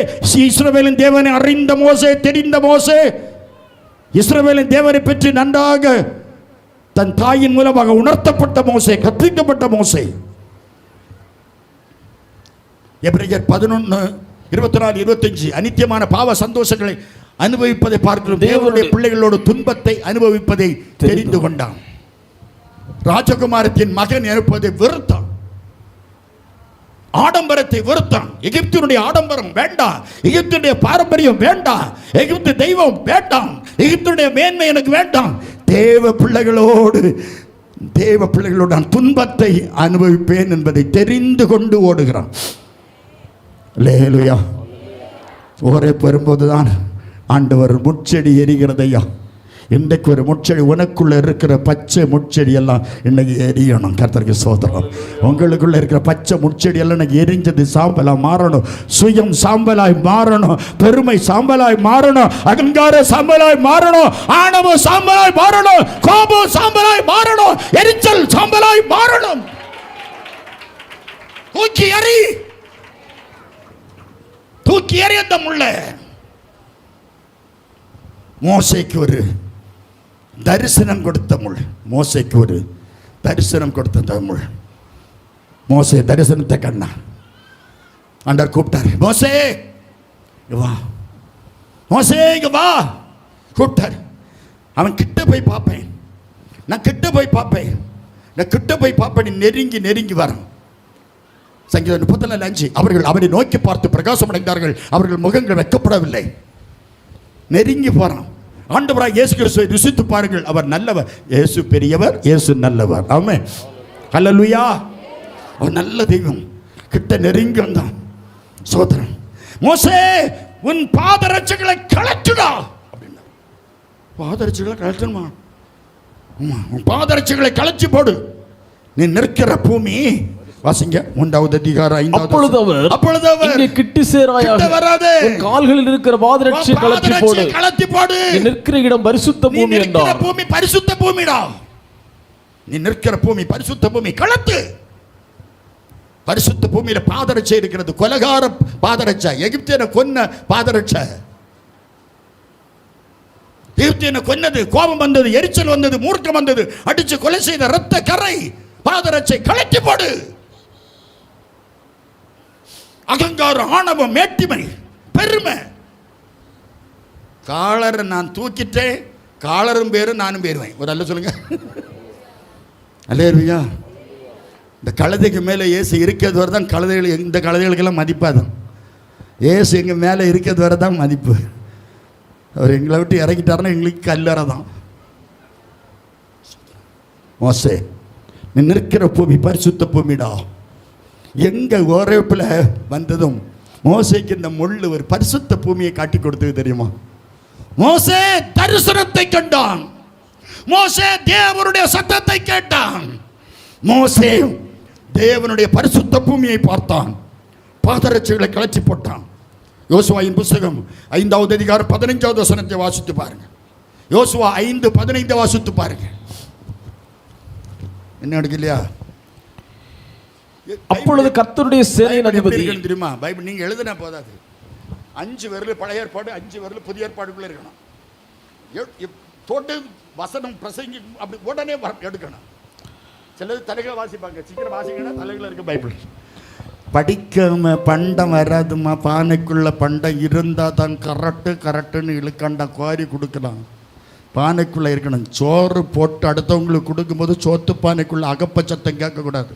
இஸ்ரவேலின் தேவனை அறிந்த மோசே, தெரிந்த மோசே, இஸ்ரவேலின் தேவனை பற்றி நன்றாக தன் தாயின் மூலமாக உணர்த்தப்பட்ட மோசே, கற்பிக்கப்பட்ட மோசே. எபிரேயர் 11:24-25 அநித்தியமான பாவ சந்தோஷங்களை அனுபவிப்பதை பார்க்கிறோம். தேவனுடைய பிள்ளைகளோடு துன்பத்தை அனுபவிப்பதை தெரிந்து கொண்டான். ராஜகுமாரத்தின் மகன் இருப்பதை வெறுத்தான். ஆடம்பரத்தை வெறுத்தான். எகிப்தினுடைய ஆடம்பரம் வேண்டாம், எகிப்தினுடைய பாரம்பரியம் வேண்டாம், எகிப்து தெய்வம் வேண்டாம், எகிப்தினுடைய மேன்மை எனக்கு வேண்டாம். தேவ பிள்ளைகளோடு நான் துன்பத்தை அனுபவிப்பேன் என்பதை தெரிந்து கொண்டு ஓடுகிறான். அல்லேலூயா. ஓரே வரும்போதுதான் ஆண்டவர் முட்செடி எரிகிறதையா. இன்றைக்கு ஒரு முட்செடி, உனக்குள்ள இருக்கிற பச்சை முட்செடி எல்லாம் இன்னைக்கு எரியணும். கர்த்தருக்கு ஸ்தோத்திரம். உங்களுக்குள்ள இருக்கிற பச்சை முட்செடி எல்லாம் இன்னைக்கு எரிஞ்சது சாம்பலாய் மாறணும். சுயம் சாம்பலாய் மாறணும். பெருமை சாம்பலாய் மாறணும். அகங்கார சாம்பலாய் மாறணும். ஆணவம் சாம்பலாய் மாறணும். கோபம் சாம்பலாய் மாறணும். எரிச்சல் சாம்பலாய் மாறணும். தூக்கி எறி அந்த முள்ள. மோசேக்கு ஒரு தரிசனம் கொடுத்த முள். மோசேக்கு ஒரு தரிசனம் கொடுத்த முள். மோசே தரிசனத்தை கண்ணா. ஆண்டவர் கூப்பிட்டாரு, மோசே வா, மோசே இங்க வா கூப்பிட்டாரு. அவன் கிட்ட போய் பார்ப்பேன், நான் கிட்ட போய் பார்ப்பேன், நெருங்கி வரான். சங்கீதம் 34:5 அவர்கள் அவரை நோக்கி பார்த்து பிரகாசம் அடைந்தார்கள், அவர்கள் முகங்கள் வெட்கப்படவில்லை. நெருங்கி போறான். ஆண்டவராய் இயேசு கிறிஸ்துவை ருசித்து பாருங்கள், அவர் நல்லவர். இயேசு பெரியவர், இயேசு நல்லவர். ஆமென், ஹல்லேலூயா. அவர் நல்ல தெய்வம். கிட்ட நெருங்கி வந்தான். சோதரன், மோசே உன் பாதரட்சைகளை கழற்றுடா அப்படின்னா. பாதரட்சைகளை கழற்றணுமா? உன் பாதரட்சைகளை கழற்றி போடு. நீ நிற்கிற பூமி, வாசிங்க 1வது அதிகாரம் 5வது. அப்பொழுது அவர் இங்கே கிட்டி சேராயாக வராதே, உன் கால்களில் இருக்கிற பாதரட்சை கழற்றி போடு. நீ நிற்கிற இடம் பரிசுத்த பூமி என்றார். பூமி பரிசுத்த பூமிடா. நீ நிற்கிற பூமி பரிசுத்த பூமி, கழத்து. பரிசுத்த பூமியில பாதரட்சை இருக்கிறது. கொலகார பாதரட்சை, எகிப்தியனை கொன்ன பாதரட்சை. எகிப்தியனை கொன்னது, கோபம் வந்தது, எரிச்சல் வந்தது, மூர்க்கம் வந்தது, அடிச்சு கொலை செய்த இரத்த கரை. பாதரட்சை கழட்டி போடு. அகங்காரம், ஆணவம், மேட்டிமை, பெருமை. காலரை நான் தூக்கிட்டேன், காலரும் பேரு நானும் பேருவேன். ஒரு அல்ல சொல்லுங்க. அல்லேலூயா. இந்த கழுதைக்கு மேலே இயேசு இருக்கிறது வரை தான் கழுதைகள், இந்த கழுதைகளுக்கெல்லாம் மதிப்பாதான். இயேசு எங்கள் மேலே இருக்கிறது வரை தான் மதிப்பு. அவர் எங்களை விட்டு இறங்கிட்டாருன்னா எங்களுக்கு கல்லறை தான். மோசே, நீ நிற்கிற பூமி பரிசுத்த பூமிடா. எங்க ஓரப்பில் வந்ததும் மோசேக்கு இந்த முள்ளு ஒரு பரிசுத்த பூமியை காட்டி கொடுத்தது தெரியுமா? மோசே தரிசனத்தை கண்டான். மோசே தேவனுடைய சத்தத்தை கேட்டான். மோசே தேவனுடைய பரிசுத்த பூமியை பார்த்தான். பாதரட்சைகளை கலச்சி போட்டான். யோசுவாவின் புத்தகம் 5வது அதிகாரம் 15வது வசனத்தை வாசித்து பாருங்க. யோசுவா 5:15 வாசித்து பாருங்க. என்ன எடுக்கலையா? அப்பொழுது கர்த்தருடைய சேனையின் அதிபதி தெரியுமா? பைபிள் நீங்க எழுதுனா போதாது. 5 விரல் பழைய ஏற்பாடு, 5 விரல் புதிய ஏற்பாடுக்குள்ள இருக்கணும். தோட்டு வசனம் பிரசங்கி அப்படி உடனே எடுக்கணும். சிலது தலைகளை வாசிப்பாங்க, சீக்கிரம் வாசிக்கணும். தலைகளை இருக்கு பைபிள். படிக்காம பண்டம் வராதுமா. பானைக்குள்ள பண்டம் இருந்தால் தான் கரெக்டுன்னு இழுக்காண்டா குவாரி கொடுக்கலாம். பானைக்குள்ளே இருக்கணும். சோறு போட்டு அடுத்தவங்களுக்கு கொடுக்கும்போது சோத்து பானைக்குள்ளே அகப்ப சத்தம் கேட்கக்கூடாது.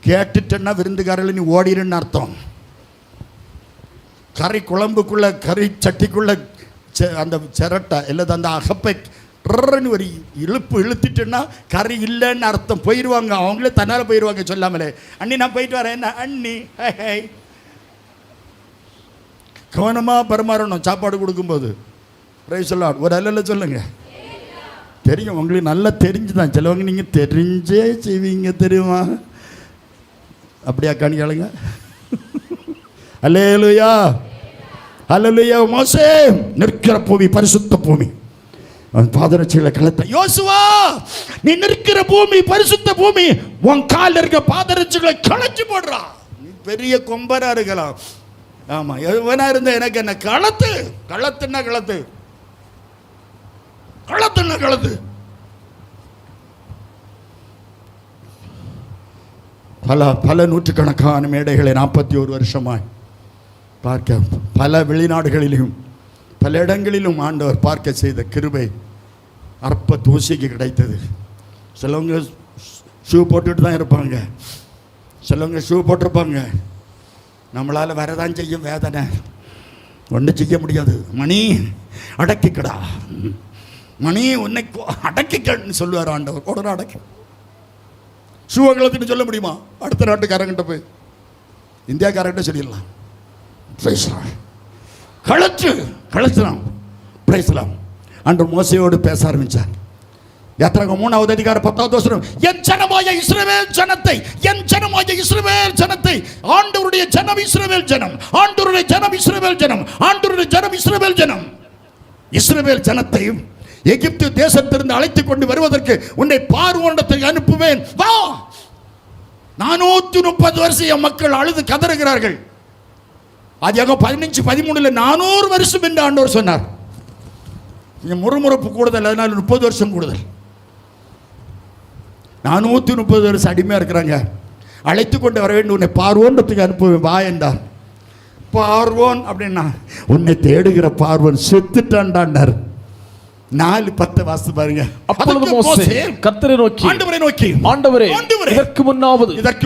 கேட்டுட்டேன்னா விருந்துக்காரர்கள் நீ ஓடிடுன்னு அர்த்தம். கறி குழம்புக்குள்ள, கறி சட்டிக்குள்ள அந்த சிரட்டை இல்லை அந்த அகப்பை ஒரு இழுத்துட்டுன்னா கறி இல்லைன்னு அர்த்தம். போயிடுவாங்க, அவங்களே தன்னால் போயிடுவாங்க சொல்லாமலே. அண்ணி நான் போயிட்டு வரேன். என்ன அண்ணி, கவனமாக பரிமாறணும் சாப்பாடு கொடுக்கும்போது. Praise Lord. ஒரு அல்ல சொல்லுங்க. தெரியும் உங்களுக்கு நல்லா தெரிஞ்சுதான். சிலவங்க நீங்கள் தெரிஞ்சே செய்வீங்க தெரியுமா? அப்படியா காணிக்காளுங்க. அல்லேலூயா, அல்லேலூயா. மோசே நிற்கிற பூமி பரிசுத்த பூமி. பாதரட்சைகளை கலத்த. யோசுவா, நீ நிற்கிற பூமி பரிசுத்த பூமி. உன் காலில் இருக்க பாதரட்சைகளை கலச்சு போடுறா. நீ பெரிய கொம்பரா இருக்கலாம். ஆமா, எவனா இருந்த எனக்கு என்ன? களத்து. களத்துன்னா களத்து, களத்துன்னா களத்து. பல நூற்றுக்கணக்கான மேடைகளை 41 வருஷமாய் பார்க்க, பல வெளிநாடுகளிலும் பல இடங்களிலும் ஆண்டவர் பார்க்க செய்த கிருபை அற்ப தூசிக்கு கிடைத்தது. சிலவங்க ஷூ போட்டுட்டு தான் இருப்பாங்க, சிலவங்க ஷூ போட்டிருப்பாங்க. நம்மளால் வரதான் செய்யும் வேதனை, ஒன்றும் செய்ய முடியாது. மணி அடக்கிக்கடா, மணி உன்னை அடக்கிக்கன்னு சொல்லுவார் ஆண்டவர். உடனே அடக்கி ஷூவை கலத்துன்னு சொல்ல முடியுமா? அடுத்த நாட்டுக்காரங்கிட்ட போய் இந்தியாக்காரங்கிட்ட சொல்லிடலாம். கலச்சுலாம் பிரைஸ்லாம். அன்று மோசையோடு பேச ஆரம்பித்தார். யாத்திராகமம் 3வது அதிகாரம் 10வது வசனம். என் ஜனமாய இஸ்ரவேல் ஜனத்தை, என் ஜனமாய இஸ்ரவேல் ஜனத்தை, ஆண்டவருடைய ஜனம் இஸ்ரவேல் ஜனம், ஆண்டவருடைய ஜனம் இஸ்ரவேல் ஜனம், ஆண்டவருடைய ஜனம் இஸ்ரவேல் ஜனம். இஸ்ரவேல் ஜனத்தை எகிப்து தேசத்திலிருந்து அழைத்துக் கொண்டு வருவதற்கு உன்னை பார்வோனிடத்தில் அனுப்புவேன், வா. 430 வருஷம் என் மக்கள் அழுது கதறுகிறார்கள். அதிகம் 15-13 400 வருஷம் என்று ஆண்டவர் சொன்னார். முறுமுறுப்பு கூடுதல், அதனால் 30 வருஷம் கூடுதல். 430 வருஷம் அடிமையாக இருக்கிறாங்க. அழைத்து கொண்டு வர வேண்டும், உன்னை பார்வோன்றதுக்கு அனுப்புவேன், வா என்றார். பார்வோன் அப்படின்னா உன்னை தேடுகிற பார்வோன் செத்துட்டான்டாண்டார். 4:10 வாசித்து பாருங்க. அப்பொழுது மோசே கர்த்தரை நோக்கி, ஆண்டவரே, இதற்கு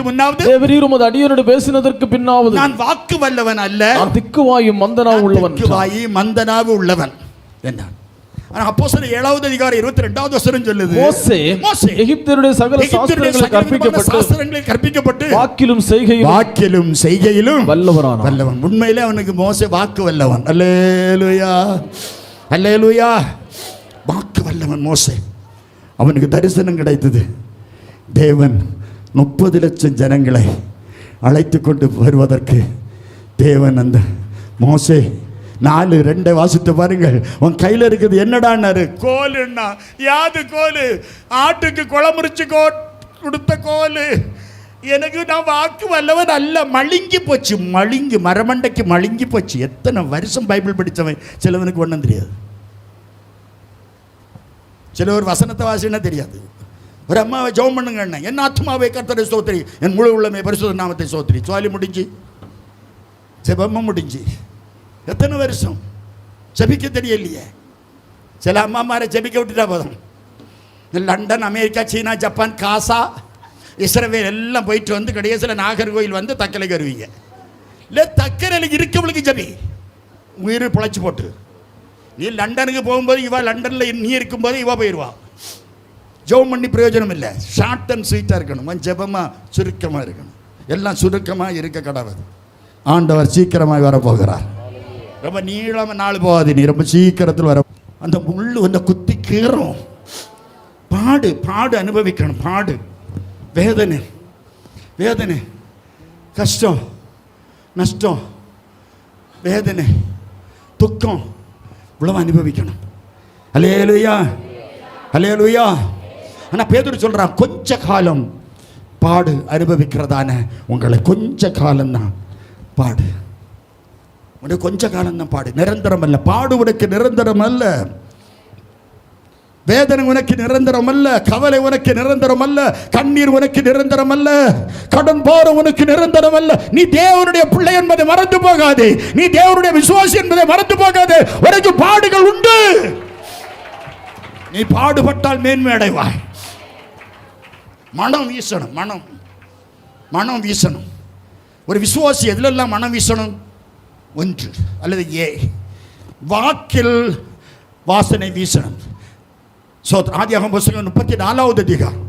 முன்னாவது தேவரீர் உமது அடியாரோடு பேசினதற்கு பின்னாவது நான் வாக்கு வல்லவன் அல்ல, நான் திக்குவாயும் மந்தனாவு உள்ளவன் என்றான். ஆனா அப்போஸ்தலர் 7வது அதிகாரம் 22வது வசனம் சொல்லுது, மோசே எகிப்தியருடைய சகல சாஸ்திரங்களை கற்பிக்கப்பட்டு வாக்கிலும் செய்கையிலும் வல்லவன். உண்மையிலே அவனுக்கு மோசே வாக்கு வல்லவன். அல்லேலூயா, அல்லேலூயா. வாக்கு வல்லவன் மோசே. அவனுக்கு தரிசனம் கிடைத்தது. தேவன் 30 லட்சம் ஜனங்களை அழைத்து கொண்டு வருவதற்கு தேவன் அந்த மோசே 4:2 வாசித்து பாருங்கள். உன் கையில் இருக்குது என்னடான்னாரு? கோலுன்னா. யாது கோலு? ஆட்டுக்கு குளமுறிச்சு கொடுத்த கோலு. எனக்கு நான் வாக்கு வல்லவன் அல்ல. மழுங்கி போச்சு, மரமண்டைக்கு மழுங்கி போச்சு. எத்தனை வருஷம் பைபிள் படித்தவன் சிலவனுக்கு ஒன்றும் தெரியாது. சில ஒரு வசனத்தை வாசினா தெரியாது. ஒரு அம்மாவை ஜெபம் பண்ணுங்க, என் ஆத்மாவை கர்த்தரை ஸ்தோத்திரி, என் முழு உள்ளமே பரிசுத்த நாமத்தை ஸ்தோத்திரி. சுவாலி முடிஞ்சு, ஜெபமும் முடிஞ்சு. எத்தனை வருஷம் ஜெபிக்க தெரியலையே. சில அம்மாமாரை ஜெபிக்க விட்டுட்டா போதும். லண்டன், அமெரிக்கா, சீனா, ஜப்பான், காசா, இஸ்ரவேல் எல்லாம் போயிட்டு வந்து கடைசியில் நாகர்கோயில் வந்து தக்கலை கருவீங்க. இல்லை தக்கரையில் இருக்கவளுக்கு ஜெபி, உயிர் பிழைச்சி போட்டு. நீ லண்டனுக்கு போகும்போது இவா லண்டனில் நீ இருக்கும்போது இவா போயிடுவா. ஜெபம் பண்ணி பிரயோஜனம் இல்லை. ஷார்ட் அண்ட் ஸ்வீட்டாக இருக்கணும். ஜெபமாக சுருக்கமாக இருக்கணும். எல்லாம் சுருக்கமாக இருக்க கடவுள். ஆண்டவர் சீக்கிரமாக வரப்போகிறார். ரொம்ப நீளமாக நாள் போகாது, நீ ரொம்ப சீக்கிரத்தில் வர. அந்த முள்ளு வந்து குத்தி கீறும். பாடு அனுபவிக்கணும். வேதனை, கஷ்டம், நஷ்டம், வேதனை, துக்கம் இவ்வளவு அனுபவிக்கணும். அல்லேலூயா, அல்லேலூயா. ஆனால் பேதுரு சொல்கிறான், கொஞ்ச காலம் பாடு அனுபவிக்கிறதான உங்களை கொஞ்ச காலம்தான் பாடு. உனக்கு கொஞ்ச காலம்தான் பாடு, நிரந்தரம் அல்ல. பாடு உனக்கு நிரந்தரம் அல்ல. வேதனை உனக்கு நிரந்தரம் அல்ல. கவலை உனக்கு நிரந்தரம் அல்ல. கண்ணீர் உனக்கு நிரந்தரம் அல்ல. கடன் பாரம் உனக்கு நிரந்தரம் அல்ல. நீ தேவனுடைய பிள்ளை என்பதை மறந்து போகாதே. நீ தேவனுடைய விசுவாசி என்பதை மறந்து போகாதே. உனக்கு பாடுகள் உண்டு. நீ பாடுபட்டால் மேன்மை அடைவாய். மனம் வீசணும். ஒரு விசுவாசி எதிலெல்லாம் மனம் வீசணும்? 1 அல்லது வாக்கில் வாசனை வீசணும். ஆதியாகமம் புத்தகம் 34வது அதிகாரம்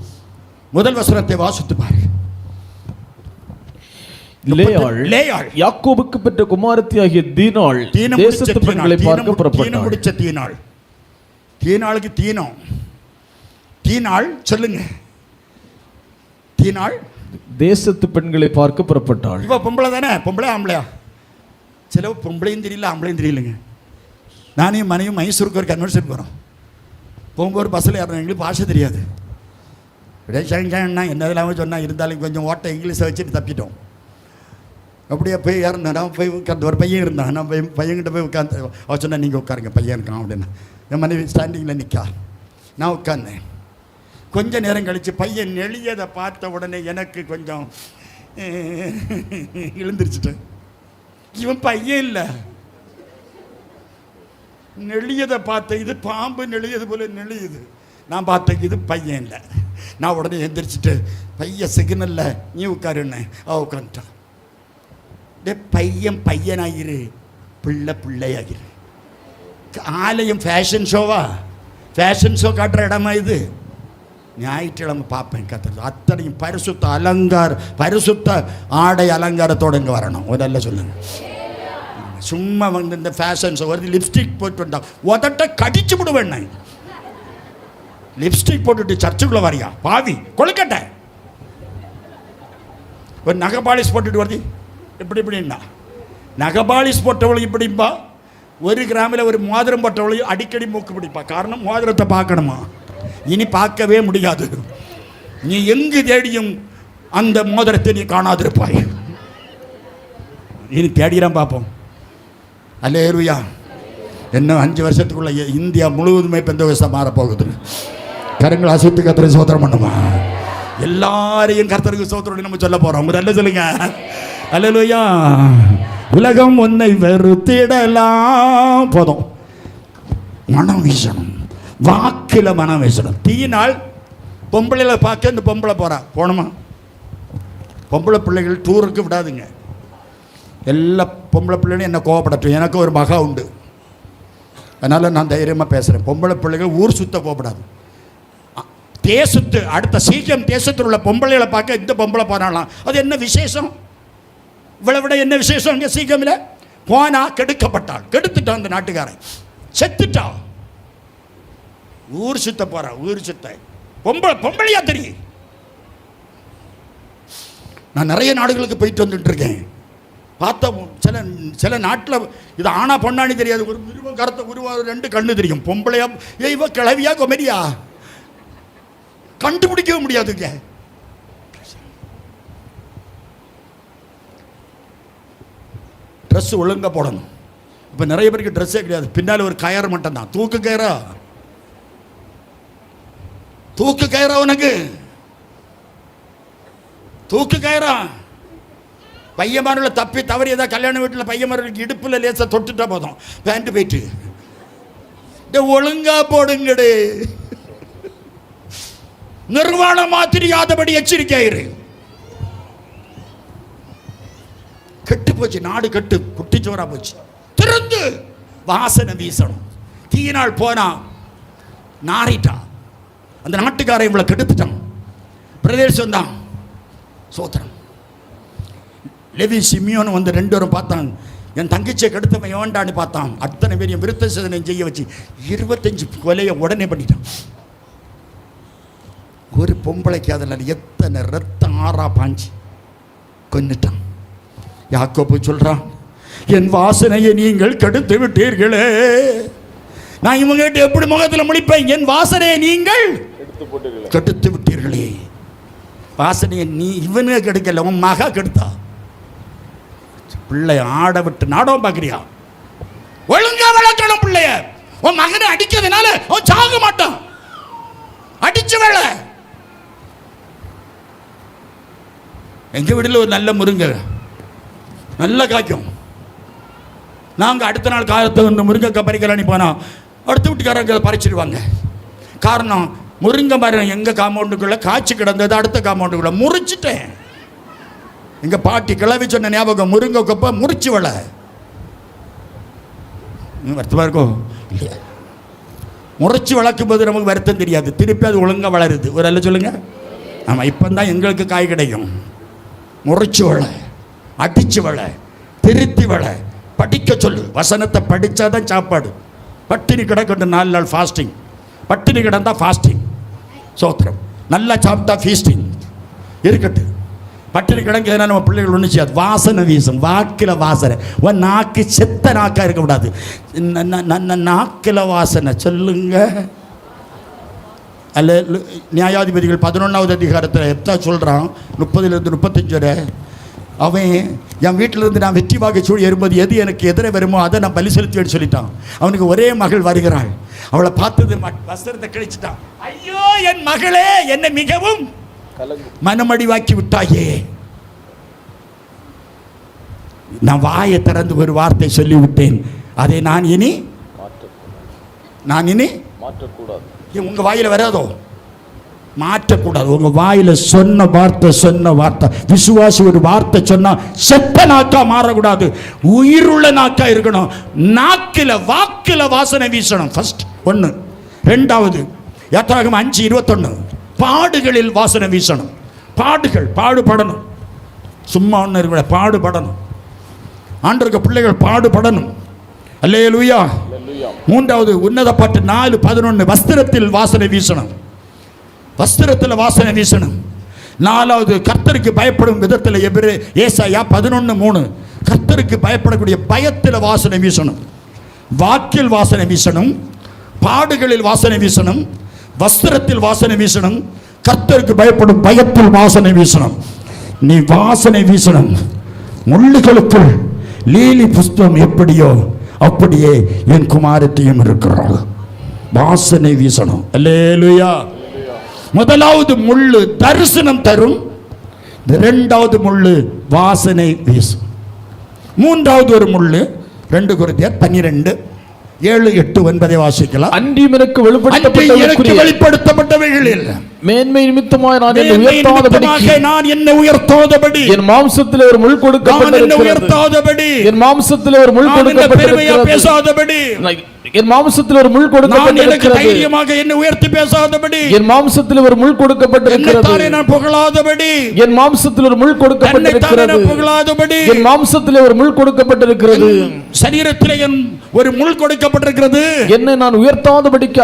1 வசனத்தை வாசித்து பாரு. லேயாள் யாக்கோபுக்கு பெற்ற குமாரத்தியாகிய தீனாள் தேசத்து பெண்களை பார்க்க புறப்பட்டாள். தீனாளுக்கு தீனாள் சொல்லுங்க. தீனாள் தேசத்து பெண்களை பார்க்க புறப்பட்டாள். இவ பொம்பளை தானே? பொம்பளை ஆம்பளையா? சில பொம்பளையும் தெரியல, ஆம்பளையும் தெரியலங்க. நானும் மனையும் மைசூருக்கு ஒரு கன்வென்ஷன் போகிறோம். போகும்போது பஸ்ஸில் ஏறணும். எங்களுக்கு பாஷை தெரியாது. என்னதெல்லாம் சொன்னால் இருந்தாலும் கொஞ்சம் ஓட்ட இங்கிலீஷை வச்சுட்டு தப்பிட்டோம். அப்படியே போய் ஏறினேன். நான் போய் உட்காந்து, ஒரு பையன் இருந்தான். நான் பையன்கிட்ட போய் உட்காந்து, அவள் சொன்னால் நீங்கள் உட்காருங்க, பையன் இருக்கான் அப்படின்னா. என் மனைவி ஸ்டாண்டிங்கில் நிற்கா, நான் உட்காந்தேன். கொஞ்ச நேரம் கழித்து பையன் நெளியதை பார்த்த உடனே எனக்கு கொஞ்சம் எழுந்திரிச்சிட்டேன். இவன் பையன் இல்லை, நெளியதை பார்த்த இது பாம்பு நெளியது போல நெளியுது. நான் பார்த்தேன் இது பையன் இல்லை. நான் உடனே எந்திரிச்சிட்டு பையன் சிக்னல்ல நீ உட்காருன்னு உட்காந்துட்டான். பையனாகிரு, பிள்ளையாகிரு. ஆலயம் ஃபேஷன் ஷோவா? ஃபேஷன் ஷோ காட்டுற இடமா இது? ஞாயிற்றுக்கிழமை பார்ப்பேன். கத்துறது அத்தனையும் பரிசுத்த ஆடை அலங்காரத்தோடு இங்கே வரணும். முதல்ல சொல்லுங்க. சும்மா வந்து இந்த ஃபேஷன் ஷோ வருது, லிப்ஸ்டிக் போட்டு வந்தா உதட்ட கடிச்சு விடுவேன். நான் லிப்ஸ்டிக் போட்டுட்டு சர்ச்சுக்குள்ளே வரியா பாவி கொழுக்கட்டை? ஒரு நகபாலிஷ் போட்டுட்டு வருது இப்படின்னா, நகபாலிஷ் போட்டவளும் இப்படிப்பா. 1 கிராமில் ஒரு மோதிரம் போட்டவளையும் அடிக்கடி மூக்கு பிடிப்பா. காரணம் மோதிரத்தை பார்க்கணுமா? இனி பார்க்கவே முடியாது. நீ எங்கு தேடியும் அந்த மோதிரத்தை நீ காணாதிருப்பாய். இனி தேடிதான் பார்ப்போம். அல்லேலூயா. இன்னும் 5 வருஷத்துக்குள்ள இந்தியா முழுவதுமே பெந்தகோஸ்தா மாறப்போகுது. கரங்களை அசைத்து கர்த்தரை சோதரம் பண்ணுமா? எல்லாரையும் கர்த்தருக்கு சோதரோடு நம்ம சொல்ல போறோம். முதல்ல சொல்லுங்க அல்லேலூயா. உலகம் உன்னை வெறுத்திடலாம். போதும். மனம் வீசணும். வாக்கில் மனம் வீசணும். தீயினால் பொம்பளைகளை பார்க்க இந்த பொம்பளை போகணுமா? பொம்பளை பிள்ளைகள் டூருக்கு விடாதுங்க. எல்லா பொம்பளை பிள்ளைகளும் என்ன கோவப்படட்டும், எனக்கு ஒரு மகா உண்டு, அதனால் நான் தைரியமாக பேசுகிறேன். பொம்பளை பிள்ளைகள் ஊர் சுத்த போகப்படாது. தேசத்து அடுத்த சீக்கிரம் தேசத்தில் உள்ள பொம்பளைகளை பார்க்க இந்த பொம்பளை போனாலாம். அது என்ன விசேஷம்? இவ்வளோ விட என்ன விசேஷம்? இங்கே சீக்கிரமில் போனால் கெடுக்கப்பட்டாள், கெடுத்துட்டான் அந்த நாட்டுக்காரன், செத்துட்டா. ஊர் சுத்த போகிறான், ஊர் சுத்த பொம்பளையா தெரியும். நான் நிறைய நாடுகளுக்கு போயிட்டு வந்துட்டு இருக்கேன். பார்த்தா சில நாட்டில் இது ஆனா பொண்ணானி தெரியாது, ஒரு உருவம் கருத்த உருவம், 2 கண்ணு தெரியும். பொம்பளையா இவ கிளவியா கொமெடியா கண்டுபிடிக்கவே முடியாதுங்க. ட்ரெஸ் ஒழுங்கா போடணும். இப்போ நிறைய பேருக்கு ட்ரெஸ்ஸே கிடையாது, பின்னால் ஒரு கயர் மட்டும் தான். தூக்கு கயரா, தூக்கு கயரா, உனக்கு தூக்கு கயரா. பையன்மாரில் தப்பி தவறி ஏதாவது கல்யாண வீட்டில் பையன்மார்களுக்கு இடுப்பில் லேசாக தொட்டுட்டா போதும், பேண்ட் போயிட்டு ஒழுங்கா போடுங்கடு. நிர்வாணமா தெரியாதபடி எச்சரிக்கையாயிரு. கெட்டு போச்சு நாடு, கெட்டு குட்டிச்சோரா போச்சு. திறந்து வாசனை வீசணும். தீயினால் போனா நாரிட்டா. அந்த நாட்டுக்காரை இவ்வளவு கெடுத்துட்டான். பிரதேசம் தான் சோத்திரம். லெவி சிமியோன் வந்து 2 பேரும் பார்த்தாங்க. என் தங்கச்சியை கெடுத்தவன் எவன்டான்னு பார்த்தான். அத்தனை பேரையும் விருத்த சேதனை செய்ய வச்சு 25 கொலையை உடனே பண்ணிட்டான். ஒரு பொம்பளைக்கு அதில் எத்தனை ரத்தம் ஆறா பாஞ்சு கொன்னுட்டான். யாக்கோபு சொல்றான், என் வாசனையை நீங்கள் கெடுத்து விட்டீர்களே. நான் இவங்ககிட்ட எப்படி முகத்தில் முடிப்பேன்? என் வாசனையை நீங்கள் கெடுத்து விட்டீர்களே. வாசனையை நீ இவனே கெடுக்கல, உன் மகா கெடுத்தா. பிள்ளை ஆட விட்டு நாடகம் பார்க்குறியா? ஒழுங்கா வளர்க்கணும் பிள்ளைய. உன் மகனை அடிக்கிறதுனால அவன் சாக மாட்டான். அடிச்சு வேலை. எங்கள் வீட்டில் ஒரு நல்ல முருங்கை நல்லா காய்க்கும். நாங்கள் அடுத்த நாள் காலத்தை வந்து முருங்கைக்காய் பறிக்கலான்னு போனால் அடுத்த வீட்டுக்காரங்க பறிச்சிடுவாங்க. காரணம், முருங்கை மரம் எங்கள் காம்பவுண்டுக்குள்ளே காய்ச்சி கிடந்தது, அடுத்த காம்பவுண்டுக்குள்ளே முறிச்சிட்டேன். எங்கள் பாட்டி கிளவி சொன்ன ஞாபகம், முருங்கை கொப்பை முறிச்சு வள. வருத்தமாக இருக்கும் இல்லையா? முறிச்சு வளர்க்கும் போது நமக்கு வருத்தம் தெரியாது, திருப்பி அது ஒழுங்காக வளருது. ஒரு அல்ல சொல்லுங்கள். ஆமாம், இப்போ தான் எங்களுக்கு காய் கிடைக்கும். முறிச்சு வள, அடிச்சு வள, திருத்தி வள, படிக்க சொல்லு. வசனத்தை படித்தாதான் சாப்பாடு. பட்டினி கிடக்கட்டும் 4 நாள் ஃபாஸ்டிங். பட்டினி கிடந்தா ஃபாஸ்டிங் சோத்திரம். நல்லா சாப்பிட்டா ஃபீஸ்டிங் இருக்கட்டும். பட்டினி கிடங்கிறதுனா நம்ம பிள்ளைகள் ஒன்று செய்யாது. வாசனை வீசும். வாக்கில் வாசனை. உன் நாக்கு செத்த நாக்காக இருக்கக்கூடாது. நாக்கில் வாசனை சொல்லுங்க. அல்ல நியாயாதிபதிகள் 11வது அதிகாரத்தில் எத்தா சொல்கிறான், 30லேருந்து 35 வரை. அவன் என் வீட்டிலேருந்து நான் வெற்றி வாகை சூழ் ஏறும்போது எது எனக்கு எதிரே வருமோ அதை நான் பலி செலுத்துவேன்னு சொல்லிட்டான். அவனுக்கு ஒரே மகள் வருகிறாள். அவளை பார்த்தது வஸ்திரத்தை கிழிச்சிட்டான். ஐயோ என் மகளே, என்னை மிகவும் மனமடிவாக்கி விட்டாயே. நான் வாயை திறந்து ஒரு வார்த்தை சொல்லிவிட்டேன். அதை நான் இனி மாற்றக்கூடாது. உங்க வாயில வராதோ? மாற்றக்கூடாது. உங்க வாயில சொன்ன வார்த்தை விசுவாசி ஒரு வார்த்தை சொன்னா செத்த நாக்கா மாறக்கூடாது, உயிருள்ள நாக்கா இருக்கணும். நாக்கில வாக்கில வாசனை வீசணும். ஃபர்ஸ்ட் 1. 2வது யாத்திராகமம் 5:21 பாடுகளில் வாசனை வீசணும். பாடுபடணும். சும்மா ஒன்று இருக்க, பாடுபடணும். ஆண்டவருக்கு பிள்ளைகள் பாடுபடணும். அல்லேலூயா. 3வது உன்னத பாட்டு 4:11 வஸ்திரத்தில் வாசனை வீசணும். வஸ்திரத்தில் வாசனை வீசணும். 4வது கர்த்தருக்கு பயப்படும் விதத்தில் ஏசாயா 11:3 கர்த்தருக்கு பயப்படக்கூடிய பயத்தில் வாசனை வீசணும். வாக்கில் வாசனை வீசணும், பாடுகளில் வாசனை வீசணும், வஸ்திரத்தில் வாசனை வீசணும், கர்த்தருக்கு பயப்படும் பயத்தில் வாசனை வீசணும். நீ வாசனை வீசணும். முள்ளுகளுக்குள் லீலி புஷ்பம் எப்படியோ அப்படியே என் குமாரத்தையும் இருக்கிறாள். வாசனை வீசணும். அல்லேலூயா. முதலாவது முள்ளு தரிசனம் தரும். 2வது முள்ளு வாசனை வீசும். 3வது ஒரு முள்ளு 2 கொரிந்தியர் 12 7, 8, 9 வாசிக்கலாம். அன்றியும் எனக்கு வெளிப்படுத்தப்பட்டவைகளில் மேன்மை நிமித்தமாய் நான் என்னை உயர்த்தாதபடி என் மாம்சத்திலே ஒரு முள் கொடுக்கப்பட்டிருக்கிறது. என் மாம்சத்திலே ஒரு முள் கொடுக்கப்பட்டிருக்கிறது. பேசாதபடி என் மாம்சத்தில் ஒரு முள் கொடுக்கப்பட்டிருக்கிறது. தைரியமாக என்னை உயர்த்தி பேசாதபடி என் மாம்சத்தில் ஒரு முள் கொடுக்கப்பட்டிருக்கிறது. நான் புகழாதபடி என் மாம்சத்தில் ஒரு முள் கொடுக்கப்பட்டிருக்கிறது. புகழாதபடி என் மாம்சத்தில் ஒரு முள் கொடுக்கப்பட்டிருக்கிறது. சரீரத்திலே ஒரு முள் கொடுக்கப்பட்டிருக்கிறது. என்னை நான் உயர்த்தாதபடிக்கு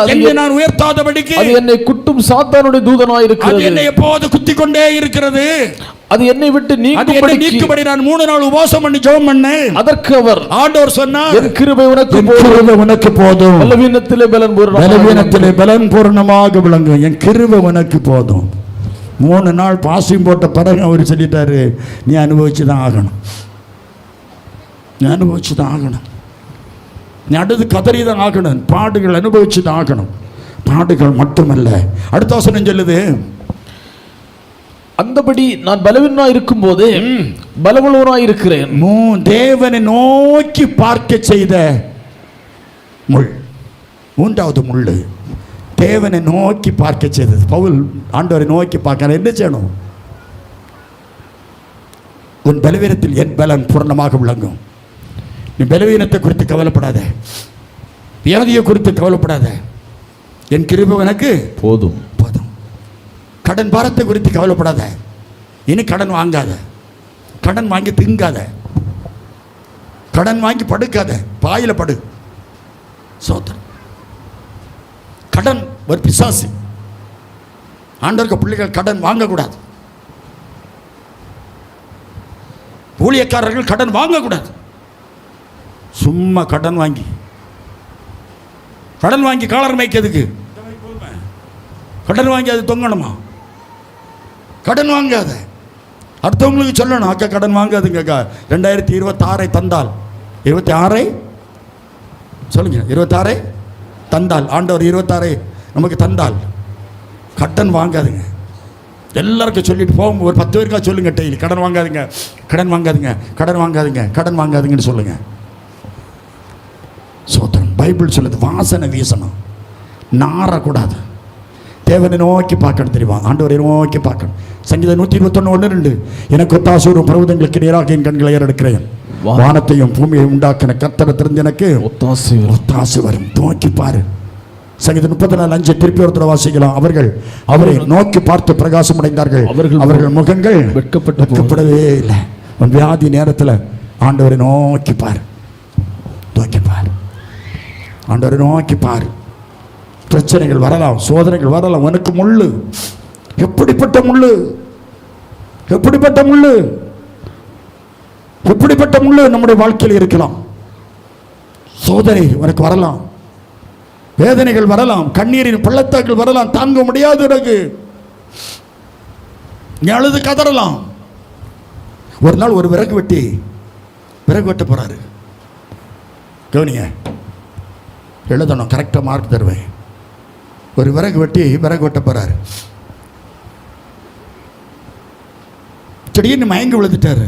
அது என்னை குட்டும் சாத்தானுடைய தூதனாய் இருக்கிறது. என்னை எப்போது குத்திக் கொண்டே இருக்கிறது. அது என்னை விட்டு நீக்கும்படி நான் 3 நாள் உபவாசம் பண்ணி ஜெபம் பண்ணேன். அதற்கு அவர் ஆண்டவர் சொன்னார், என் கிருபை உனக்கு போதும். பலவீனத்திலே பலன் பூரணமாக விளங்கும். என் கிருபை உனக்கு போதும். 3 நாள் பாசிங் போட்ட பிறகு அவர் சொல்லிட்டாரு, நீ அனுபவிச்சுதான் ஆகணும். நீ அடுத்து கதறிதான் ஆகணும். பாடுகள் அனுபவிச்சுதான் ஆகணும். பாடுகள் மட்டுமல்ல, அடுத்த வசனம் சொல்லுது, அந்தபடி நான் பலவீனனாய் இருக்கும் போது பலமுள்ளவனாய் இருக்கிறேன். தேவனை நோக்கி பார்க்க செய்த முள். 3வது முள்ளு தேவனை நோக்கி பார்க்க செய்தது. பவுல் ஆண்டவரை நோக்கி பார்க்க என்ன செய்யணும்? உன் பலவீனத்தில் என் பலன் பூர்ணமாக விளங்கும். நீ பலவீனத்தை குறித்து கவலைப்படாத, வியாதியை குறித்து கவலைப்படாத. என் கிருபை எனக்கு போதும். கடன் பாரத்தை குறித்து கவலைப்படாத. இனி கடன் வாங்காத, கடன் வாங்கி திங்காத, கடன் வாங்கி படுக்காத, பாயில படு. சோதரன், கடன் ஒரு பிசாசு. ஆண்டவருக்கு பிள்ளைகள் கடன் வாங்கக்கூடாது. ஊழியக்காரர்கள் கடன் வாங்கக்கூடாது. சும்மா கடன் வாங்கி காலர் மேய்க்கிறதுக்கு கடன் வாங்கி அது தொங்கணுமா? கடன் வாங்காத. அடுத்தவங்களுக்கு சொல்லணும், அக்கா கடன் வாங்காதுங்க அக்கா. 2026 தந்தால் 26 சொல்லுங்க, 26 தந்தால், ஆண்டவர் 26 நமக்கு தந்தால் கடன் வாங்காதுங்க. எல்லாருக்கும் சொல்லிட்டு போகும். ஒரு 10 பேருக்கா சொல்லுங்க, டெய்லி கடன் வாங்காதுங்க, கடன் வாங்காதுங்க, கடன் வாங்காதுங்க, கடன் வாங்காதுங்கன்னு சொல்லுங்க. சோத்திரம். பைபிள் சொல்லுது, வாசனை வீசணும், நாரக்கூடாது. தேவனை நோக்கி பார்க்கணும். தெரியுமா? ஆண்டவரை நோக்கி பார்க்கணும். சங்கீதம் 121:1-2 எனக்கு ஒத்தாசை வரும், பர்வதங்களுக்கு நேராக என் கண்களை ஏறெடுக்கிறேன். வானத்தையும் பூமியை உண்டாக்கின கர்த்தரை திறந்து எனக்கு ஒத்தாசை வரும். நோக்கி பாரு. சங்கீதம் 34:5 திருப்பி ஒருத்தர வாசிக்கலாம். அவர்கள் அவரை நோக்கி பார்த்து பிரகாசம் அடைந்தார்கள், அவர்கள் முகங்கள் வெட்கப்படவே இல்லை. உன் வியாதி நேரத்தில் ஆண்டவரை நோக்கி பாரு, ஆண்டவரை நோக்கி பாரு. பிரச்சனைகள் வரலாம், சோதனைகள் வரலாம். உனக்கு முள்ளு, எப்படிப்பட்ட முள்ளு, எப்படிப்பட்ட முள்ளு, எப்படிப்பட்ட முள்ளு நம்முடைய வாழ்க்கையில் இருக்கலாம். சோதனை உனக்கு வரலாம், வேதனைகள் வரலாம், கண்ணீரின் பள்ளத்தாக்கள் வரலாம். தாங்க முடியாது உனக்கு. நீ அழுது கதறலாம். ஒரு நாள் ஒரு விறகு வெட்ட போறாரு. கவனிங்க, எழுதணும், கரெக்டாக மார்க் தருவேன். ஒரு விறகு வெட்ட போறாரு. திடீர்னு மயங்கி விழுந்துட்டாரு.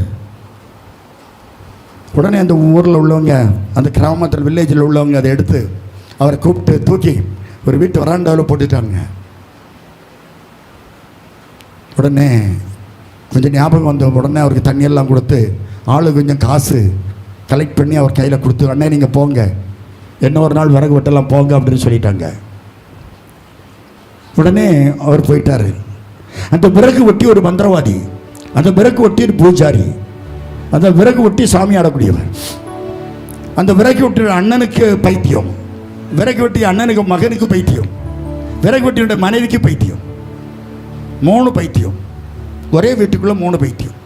உடனே அந்த ஊரில் உள்ளவங்க, அந்த கிராமத்தில் வில்லேஜில் உள்ளவங்க அதை எடுத்து அவரை கூப்பிட்டு தூக்கி ஒரு வீட்டு வராண்டாவில் போட்டுட்டாங்க. உடனே கொஞ்சம் ஞாபகம் வந்த உடனே அவருக்கு தண்ணியெல்லாம் கொடுத்து, ஆளு கொஞ்சம் காசு கலெக்ட் பண்ணி அவர் கையில் கொடுத்து, அண்ணே நீங்கள் போங்க, என்ன ஒரு நாள் விறகு வெட்டலாம் போங்க அப்படின்னு சொல்லிட்டாங்க. உடனே அவர் போயிட்டார். அந்த விறகு வெட்டி ஒரு மந்திரவாதி, அந்த விறகு வெட்டி ஒரு பூஜாரி, அந்த விறகு வெட்டி சாமி ஆடக்கூடியவர். அந்த விறகு வெட்டி அண்ணனுக்கு பைத்தியம், விறகு வெட்டி அண்ணனுக்கு மகனுக்கு பைத்தியம், விறகு வெட்டியுடைய மனைவிக்கு பைத்தியம். 3 பைத்தியம் ஒரே வீட்டுக்குள்ளே 3 பைத்தியம்.